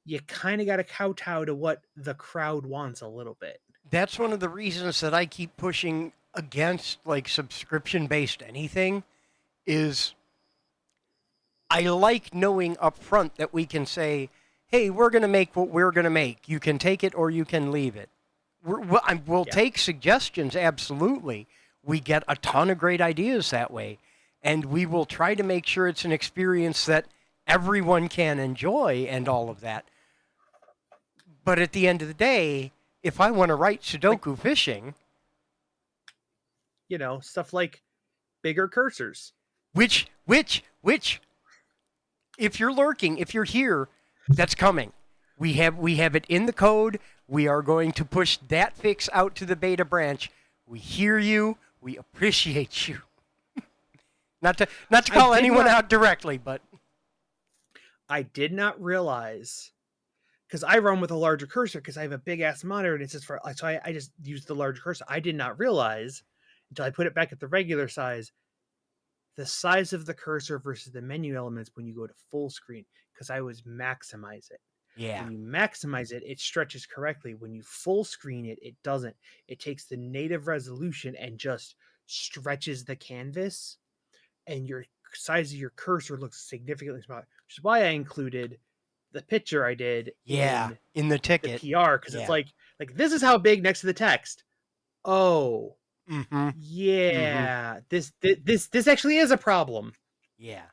you kind of got to kowtow to what the crowd wants a little bit. That's one of the reasons that I keep pushing against like subscription based anything is I like knowing up front that we can say, hey, we're going to make what we're going to make. You can take it or you can leave it. We'll take suggestions, absolutely. We get a ton of great ideas that way. And we will try to make sure it's an experience that everyone can enjoy and all of that. But at the end of the day, if I want to write Sudoku fishing, Stuff like bigger cursors. which, if you're lurking, if you're here, that's coming. We have it in the code. We are going to push that fix out to the beta branch. We hear you. We appreciate you. Not to call anyone out directly, but I did not realize, because I run with a larger cursor because I have a big ass monitor and it's just so I just use the larger cursor. I did not realize until I put it back at the regular size, the size of the cursor versus the menu elements when you go to full screen, because I was maximize it. yeah. When you maximize it, it stretches correctly. When you full screen it, it doesn't. It takes the native resolution and just stretches the canvas, and your size of your cursor looks significantly smaller, which is why I included the picture I did in the ticket. The PR, because it's like this is how big next to the text. Oh, yeah. This actually is a problem. Yeah.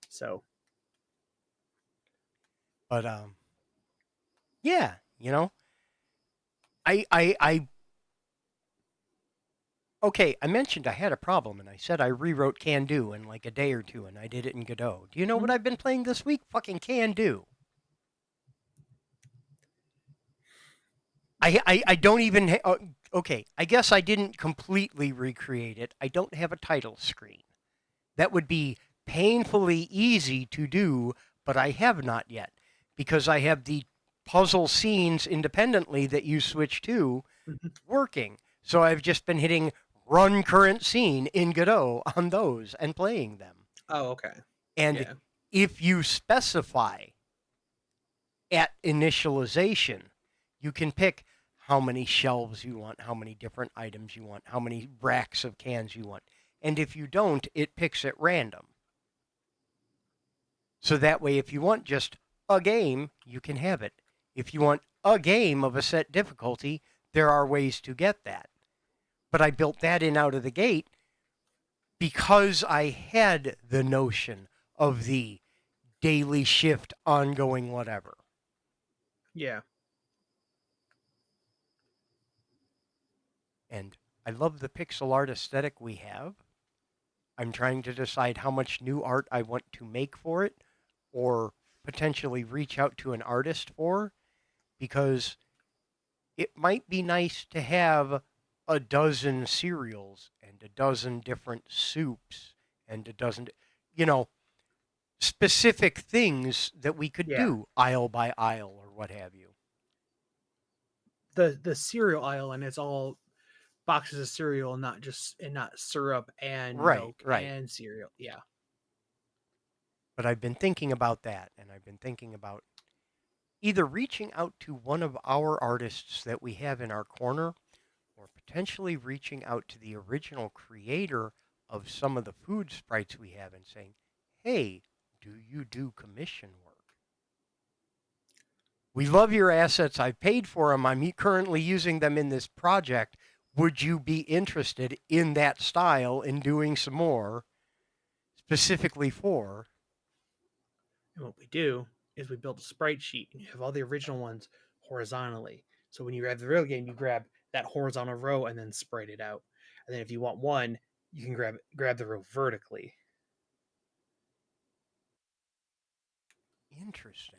So, but yeah, I okay, I mentioned I had a problem, and I said I rewrote Can Do in like a day or two, and I did it in Godot. Do you know what I've been playing this week? Fucking Can Do. I don't even... okay, I guess I didn't completely recreate it. I don't have a title screen. That would be painfully easy to do, but I have not yet, because I have the puzzle scenes independently that you switch to working. So I've just been hitting run current scene in Godot on those and playing them. Oh, okay. And if you specify at initialization, you can pick how many shelves you want, how many different items you want, how many racks of cans you want. And if you don't, it picks at random. So that way, if you want just a game, you can have it. If you want a game of a set difficulty, there are ways to get that. But I built that in out of the gate because I had the notion of the daily shift, ongoing whatever. Yeah. And I love the pixel art aesthetic we have. I'm trying to decide how much new art I want to make for it, or potentially reach out to an artist for, because it might be nice to have a dozen cereals and a dozen different soups and a dozen, specific things that we could Yeah. do aisle by aisle or what have you. The cereal aisle, and it's all boxes of cereal, not syrup and Right, milk right. and cereal. Yeah. But I've been thinking about that, and I've been thinking about either reaching out to one of our artists that we have in our corner or potentially reaching out to the original creator of some of the food sprites we have and saying, hey, do you do commission work? We love your assets. I paid for them. I'm currently using them in this project. Would you be interested in that style in doing some more specifically for? And what we do is we build a sprite sheet, and you have all the original ones horizontally. So when you grab the real game, you grab that horizontal row and then spread it out. And then if you want one, you can grab the row vertically. Interesting.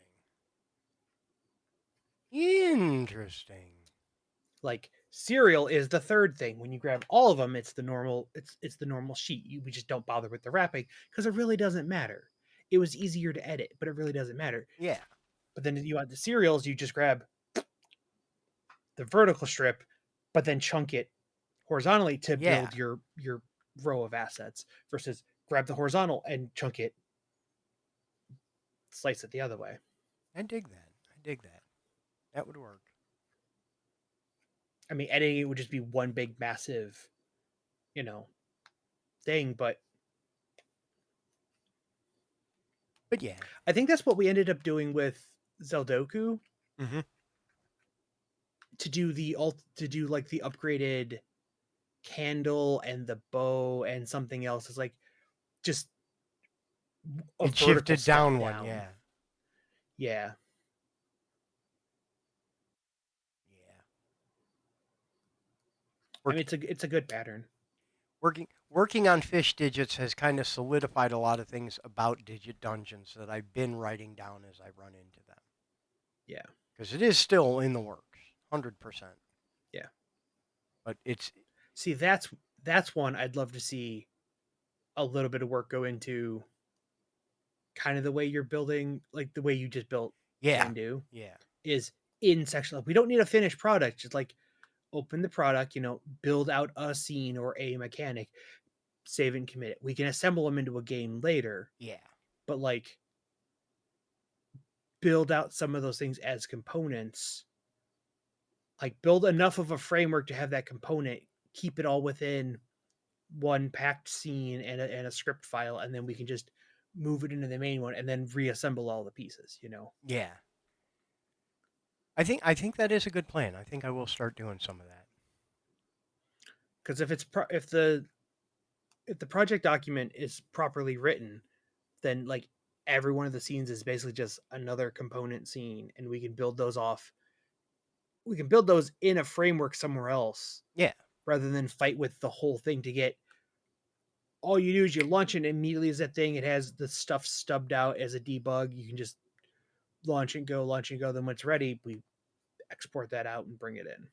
Interesting. Like cereal is the third thing. When you grab all of them, it's the normal. It's the normal sheet. We just don't bother with the wrapping because it really doesn't matter. It was easier to edit, but it really doesn't matter. Yeah. But then you want the cereals, you just grab the vertical strip, but then chunk it horizontally to Yeah. build your row of assets versus grab the horizontal and chunk it, slice it the other way. I dig that. I dig that. That would work. I mean, editing it would just be one big massive, you know, thing. But But yeah. I think that's what we ended up doing with Zeldoku Mm-hmm. to do like the upgraded candle and the bow and something else is like just a It vertical shifted step down one. down. Yeah. Yeah. Yeah. I mean, it's a good pattern. Working on fish digits has kind of solidified a lot of things about digit dungeons that I've been writing down as I run into them. Yeah. Because it is still in the works, 100%. Yeah. But it's See, that's one I'd love to see a little bit of work go into, kind of the way you're building, like the way you just built yeah, Can Do yeah, is in section. Like, we don't need a finished product. Just like open the product, build out a scene or a mechanic, save and commit it. We can assemble them into a game later, yeah, but like build out some of those things as components. Like build enough of a framework to have that component, keep it all within one packed scene and a script file, and then we can just move it into the main one and then reassemble all the pieces. yeah. I think that is a good plan. I think I will start doing some of that. Because if the project document is properly written, then like every one of the scenes is basically just another component scene, and we can build those off. We can build those in a framework somewhere else Yeah, rather than fight with the whole thing to get. All you do is you launch it immediately as that thing. It has the stuff stubbed out as a debug. You can just launch and go, launch and go. Then when it's ready, we export that out and bring it in.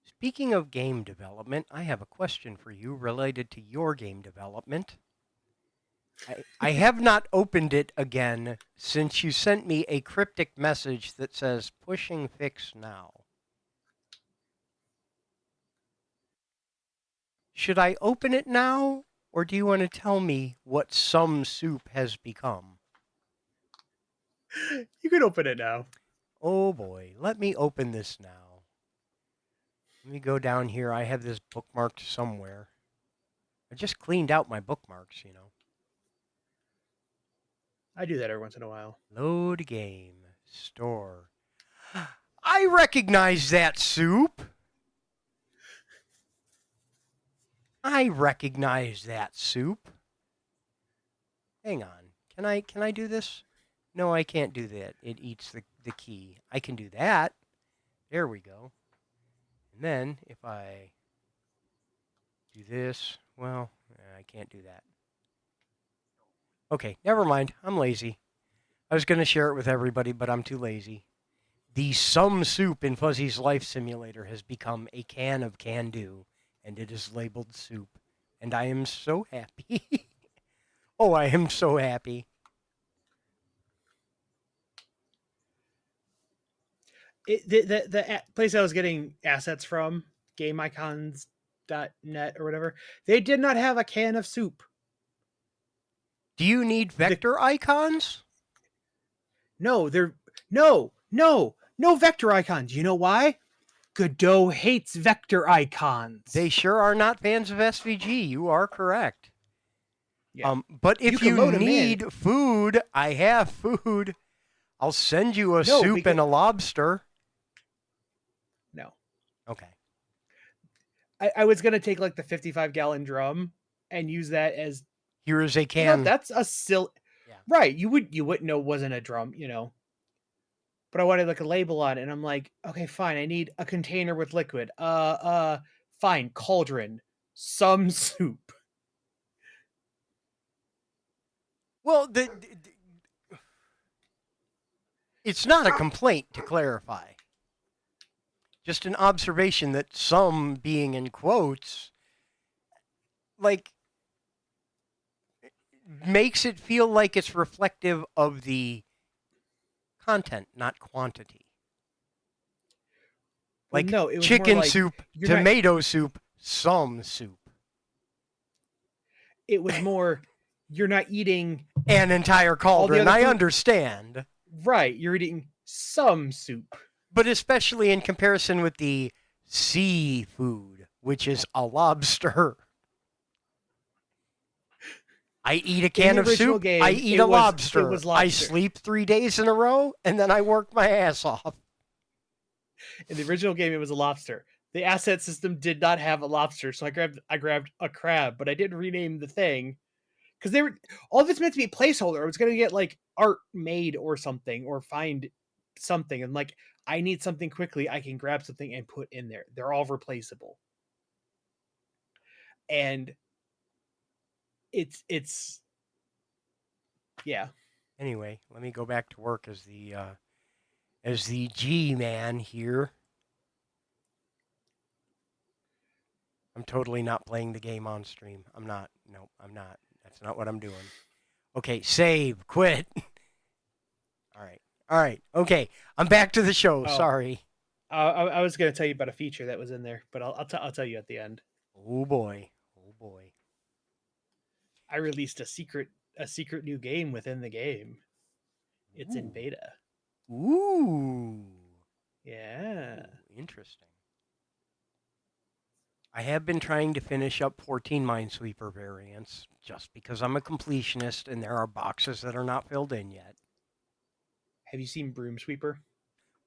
speaking of game development, I have a question for you related to your game development. I have not opened it again since you sent me a cryptic message that says pushing fix now. Should I open it now, or do you want to tell me what some soup has become? You can open it now. Oh boy, let me open this now. Let me go down here. I have this bookmarked somewhere. I just cleaned out my bookmarks. I do that every once in a while. Load game. Store. I recognize that soup. I recognize that soup. Hang on. Can I do this? No, I can't do that. It eats the key. I can do that. There we go. And then if I do this, well, I can't do that. Okay, never mind. I'm lazy. I was going to share it with everybody, but I'm too lazy. The Some Soup in Fuzzy's Life Simulator has become a can of Can Do, and it is labeled soup. And I am so happy. Oh, I am so happy. The place I was getting assets from, GameIcons.net or whatever, they did not have a can of soup. Do you need vector icons? No, no vector icons. You know why? Godot hates vector icons. They sure are not fans of SVG. You are correct. Yeah. But if can you load 'em in. need food, I have food. I'll send you a soup and a lobster. No. Okay. I was gonna take like the 55-gallon drum and use that as Here is a can. that's a silly. Yeah. Right. You wouldn't know it wasn't a drum, But I wanted like a label on it, and I'm like, okay, fine. I need a container with liquid. Fine, cauldron, some soup. Well, it's not a complaint, to clarify. Just an observation that some, being in quotes, like, makes it feel like it's reflective of the content, not quantity. Like, no, it was chicken more like, soup, tomato soup, some soup. It was more, you're not eating an entire cauldron. I understand. Right, you're eating some soup. But especially in comparison with the seafood, which is a lobster. I eat a can of soup. I eat a lobster. I sleep 3 days in a row, and then I work my ass off. In the original game, it was a lobster. The asset system did not have a lobster, so I grabbed a crab, but I didn't rename the thing because they were all this meant to be a placeholder. I was gonna get like art made or something, or find something, and like I need something quickly. I can grab something and put in there. They're all replaceable, and it's yeah. Anyway, let me go back to work as the G man here. I'm totally not playing the game on stream. I'm not. No, I'm not. That's not what I'm doing. Okay, save, quit. All right. Okay, I'm back to the show. Oh. Sorry. I was going to tell you about a feature that was in there, but I'll tell you at the end. Oh boy. I released a secret new game within the game. It's in beta. Ooh. Yeah. Ooh, interesting. I have been trying to finish up 14 Minesweeper variants just because I'm a completionist and there are boxes that are not filled in yet. Have you seen Broom Sweeper?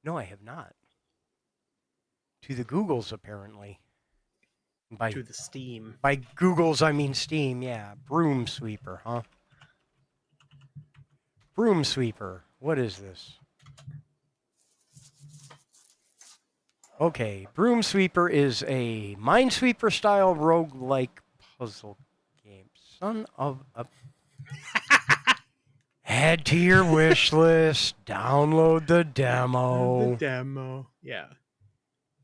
No, I have not. To the Googles, apparently. To the Steam. By Googles, I mean Steam, yeah. Broom Sweeper, huh? Broom Sweeper. What is this? Okay, Broom Sweeper is a Minesweeper-style roguelike puzzle game. Son of a... Add to your wish list. Download the demo. The demo, yeah.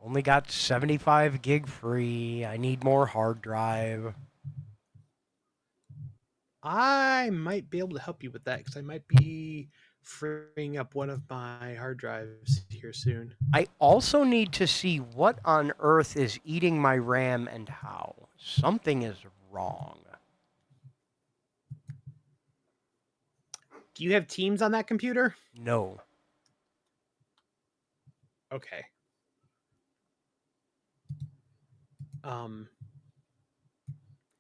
Only got 75 gig free. I need more hard drive. I might be able to help you with that because I might be freeing up one of my hard drives here soon. I also need to see what on earth is eating my RAM and how. Something is wrong. Do you have Teams on that computer? No. Okay.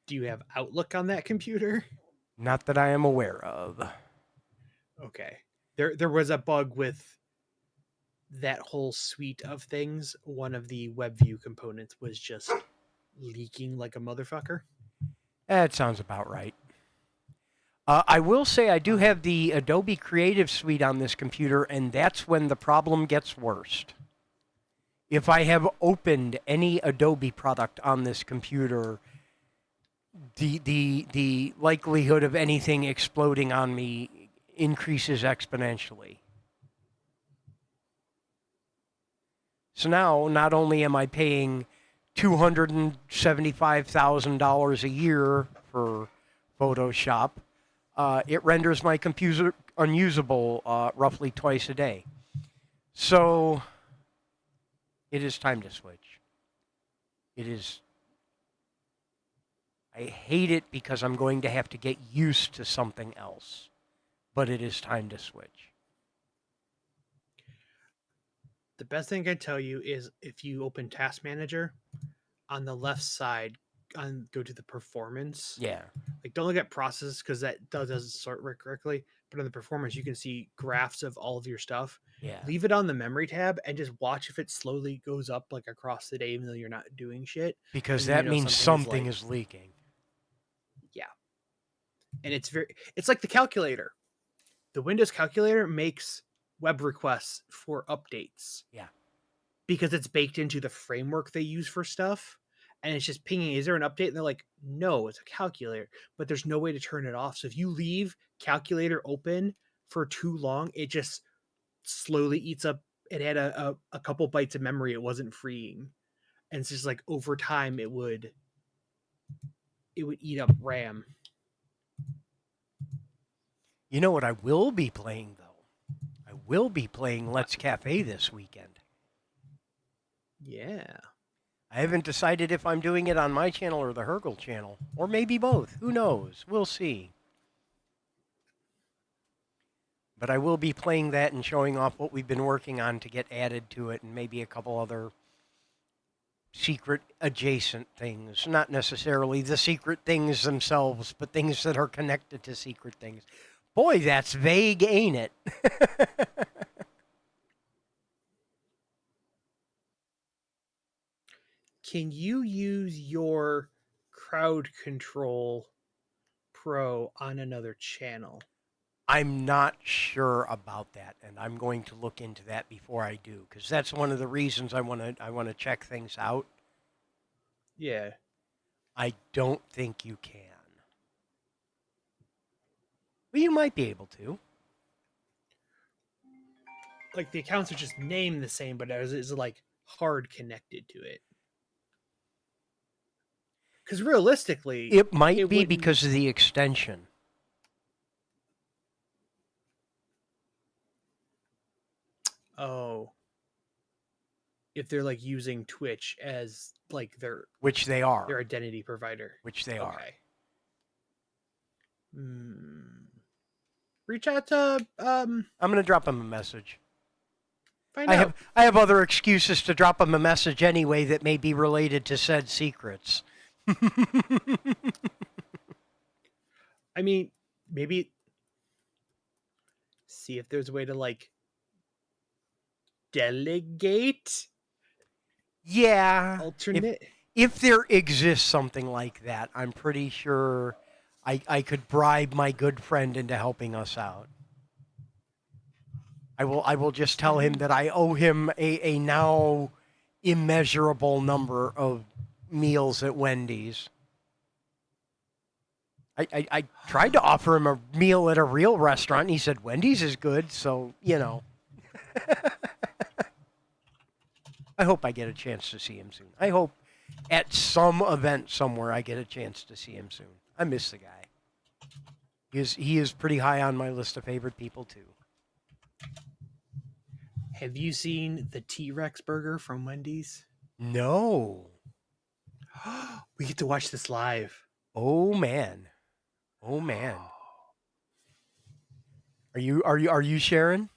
Do you have Outlook on that computer? Not that I am aware of. Okay. There was a bug with that whole suite of things. One of the WebView components was just leaking like a motherfucker. That sounds about right. I will say I do have the Adobe Creative Suite on this computer, and that's when the problem gets worst. If I have opened any Adobe product on this computer, the likelihood of anything exploding on me increases exponentially. So now, not only am I paying $275,000 a year for Photoshop, it renders my computer unusable roughly twice a day. So it is time to switch. It is. I hate it because I'm going to have to get used to something else, but it is time to switch. The best thing I can tell you is if you open Task Manager on the left side, go to the performance. Yeah. Like, don't look at process because that doesn't sort work correctly. But on the performance, you can see graphs of all of your stuff. Yeah. Leave it on the memory tab and just watch if it slowly goes up like across the day, even though you're not doing shit. Because And then that means something like, is leaking. yeah. And it's like the calculator. The Windows calculator makes web requests for updates. Yeah. Because it's baked into the framework they use for stuff. And it's just pinging, is there an update? And they're like, no, it's a calculator, but there's no way to turn it off. So if you leave calculator open for too long, it just slowly eats up. It had a couple bytes of memory it wasn't freeing. And it's just like over time it would eat up RAM. You know what I will be playing, though? I will be playing Let's Cafe this weekend. Yeah. I haven't decided if I'm doing it on my channel or the Hergel channel, or maybe both. Who knows? We'll see. But I will be playing that and showing off what we've been working on to get added to it and maybe a couple other secret adjacent things. Not necessarily the secret things themselves, but things that are connected to secret things. Boy, that's vague, ain't it? Can you use your crowd control pro on another channel? I'm not sure about that, and I'm going to look into that before I do, because that's one of the reasons I want to check things out. Yeah. I don't think you can. Well, you might be able to. Like the accounts are just named the same, but is like hard connected to it. Because realistically, It might be wouldn't- because of the extension. Oh, if they're like using Twitch as like Which they their are. identity provider. Which they are. Okay. Reach out to I'm going to drop them a message. find out. I have other excuses to drop them a message anyway that may be related to said secrets. I mean, maybe see if there's a way to like delegate Yeah. alternate. If there exists something like that, I'm pretty sure I could bribe my good friend into helping us out. I will just tell him that I owe him a now immeasurable number of meals at Wendy's. I tried to offer him a meal at a real restaurant, and he said Wendy's is good, so, you know. I hope I get a chance to see him soon. I hope at some event somewhere I get a chance to see him soon. I miss the guy. He is pretty high on my list of favorite people, too. Have you seen the T-Rex burger from Wendy's? No. We get to watch this live. Oh, man. Oh, man. Are you sharing?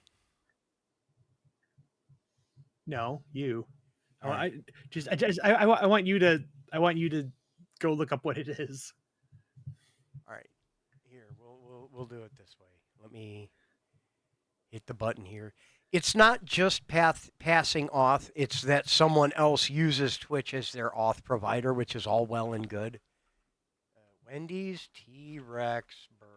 No, you. All right. I want you to go look up what it is. All right. Here, we'll do it this way. Let me hit the button here. It's not just passing auth, it's that someone else uses Twitch as their auth provider, which is all well and good. Wendy's T-Rex burger.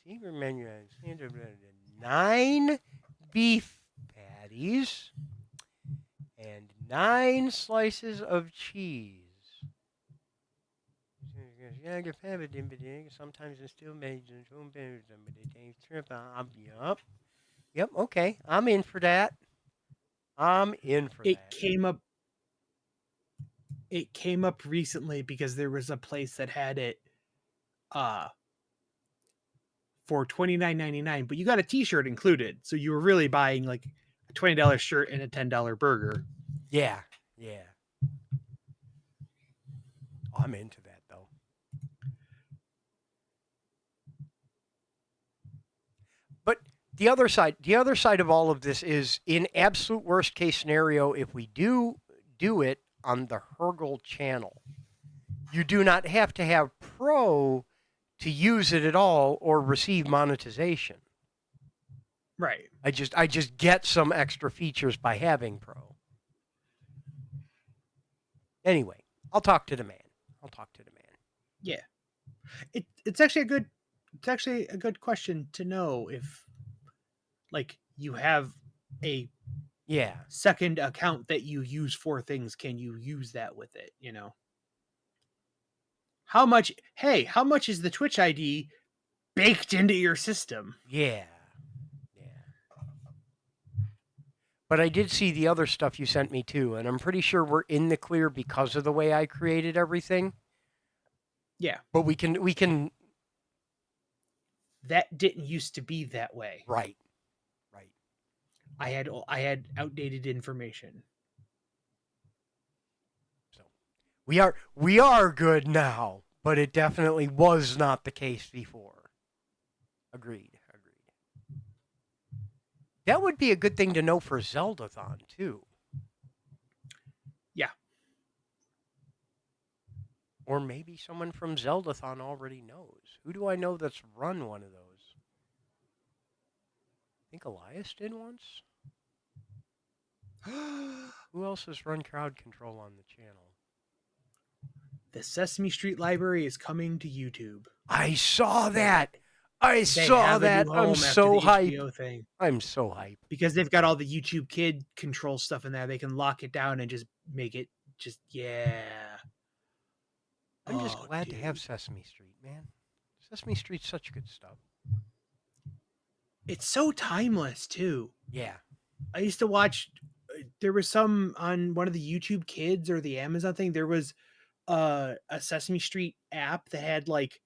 Secret menu has 9 beef patties and 9 slices of cheese. Sometimes it's still made. Yep. Okay. I'm in for that. I'm in for It that. came up. It came up recently because there was a place that had it for $29.99, but you got a t-shirt included. So you were really buying like a $20 shirt and a $10 burger. Yeah. Yeah. Oh, I'm into that though. But the other side of all of this is, in absolute worst case scenario, if we do it on the Hergel channel, you do not have to have Pro to use it at all or receive monetization. Right. I just get some extra features by having Pro. Anyway, I'll talk to the man. Yeah. It's actually a good question to know if like you have a Yeah. second account that you use for things, can you use that with it, you know? How much is the Twitch ID baked into your system? Yeah. Yeah. But I did see the other stuff you sent me too, and I'm pretty sure we're in the clear because of the way I created everything. Yeah. But we can That didn't used to be that way. Right. I had outdated information. So we are good now, but it definitely was not the case before. Agreed. That would be a good thing to know for Zeldathon too. Yeah. Or maybe someone from Zeldathon already knows. Who do I know that's run one of those? I think Elias did once. Who else has run crowd control on the channel? The Sesame Street library is coming to YouTube. I saw that. I'm so hyped. Thing. I'm so hyped. Because they've got all the YouTube Kid control stuff in there. They can lock it down and just make it yeah. I'm just glad to have Sesame Street, man. Sesame Street's such good stuff. It's so timeless too. Yeah. I used to watch, there was some on one of the YouTube Kids or the Amazon thing. There was a Sesame Street app that had like,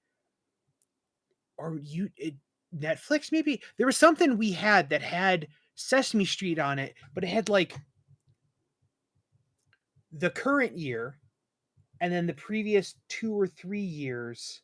Netflix maybe. There was something we had that had Sesame Street on it, but it had like the current year and then the previous 2 or 3 years.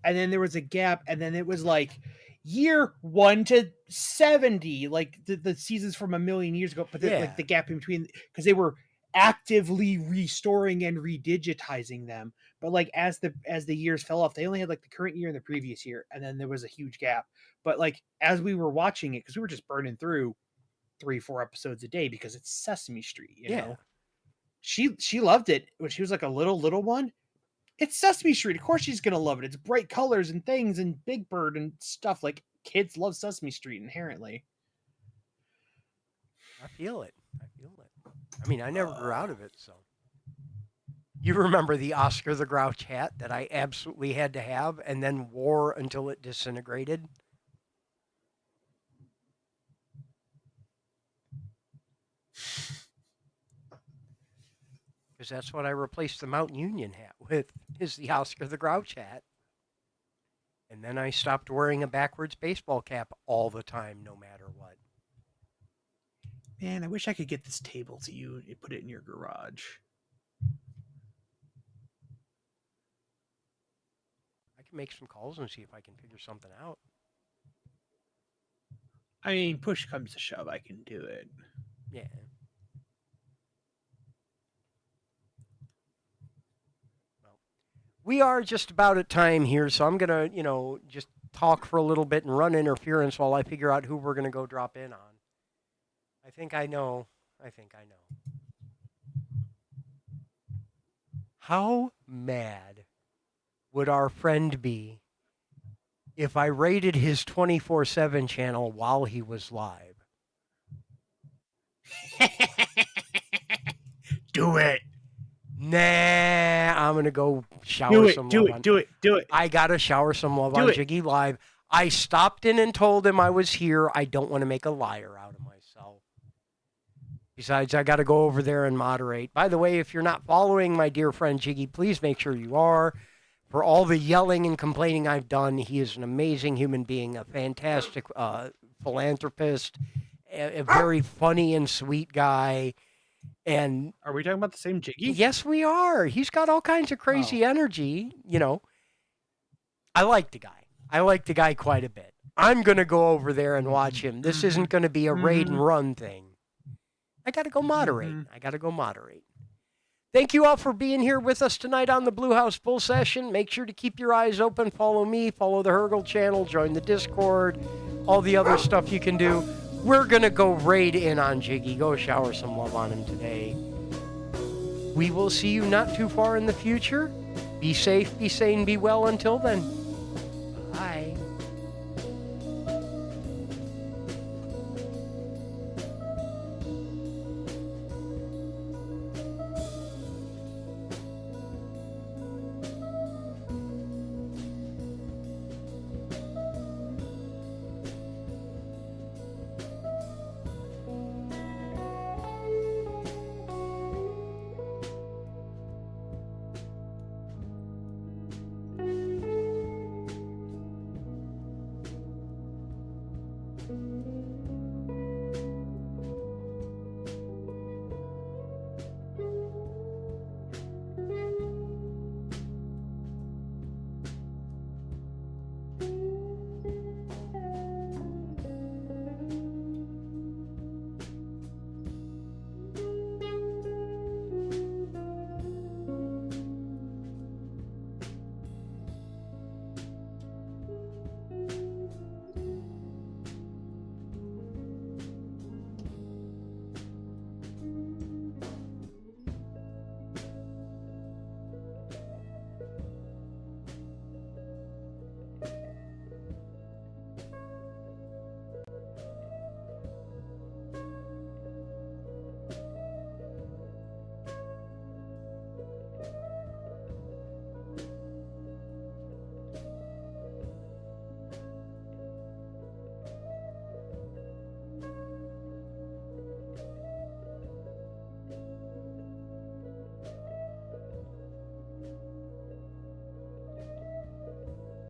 And then there was a gap, and then it was like year 1 to 70, like the seasons from a million years ago, but then, like the gap in between, because they were actively restoring and redigitizing them. But like as the years fell off, they only had like the current year and the previous year, and then there was a huge gap. But like as we were watching it, because we were just burning through 3-4 episodes a day because it's Sesame Street, you know. She loved it when she was like a little one. It's Sesame Street. Of course she's gonna love it. It's bright colors and things and Big Bird and stuff. Like kids love Sesame Street inherently. I feel it. I mean, I never grew out of it, so. You remember the Oscar the Grouch hat that I absolutely had to have and then wore until it disintegrated? Because that's what I replaced the Mount Union hat with, is the Oscar the Grouch hat. And then I stopped wearing a backwards baseball cap all the time, no matter what. Man, I wish I could get this table to you and put it in your garage. I can make some calls and see if I can figure something out. I mean, push comes to shove, I can do it. Yeah. Well, we are just about at time here, so I'm going to, just talk for a little bit and run interference while I figure out who we're going to go drop in on. I think I know. How mad would our friend be if I raided his 24/7 channel while he was live? Do it. Nah, I'm going to go shower some love. Do it. I got to shower some love on Jiggy Live. I stopped in and told him I was here. I don't want to make a liar out of myself. Besides, I got to go over there and moderate. By the way, if you're not following my dear friend Jiggy, please make sure you are. For all the yelling and complaining I've done, he is an amazing human being, a fantastic philanthropist, a very funny and sweet guy. And Are we talking about the same Jiggy? yes, we are. He's got all kinds of crazy energy. You know, I like the guy. I like the guy quite a bit. I'm going to go over there and watch him. This isn't going to be a raid and run thing. I got to go moderate. Thank you all for being here with us tonight on the Blue House Bull Session. Make sure to keep your eyes open. Follow me. Follow the Hergel channel. Join the Discord. All the other stuff you can do. We're going to go raid in on Jiggy. Go shower some love on him today. We will see you not too far in the future. Be safe, be sane, be well until then. Bye.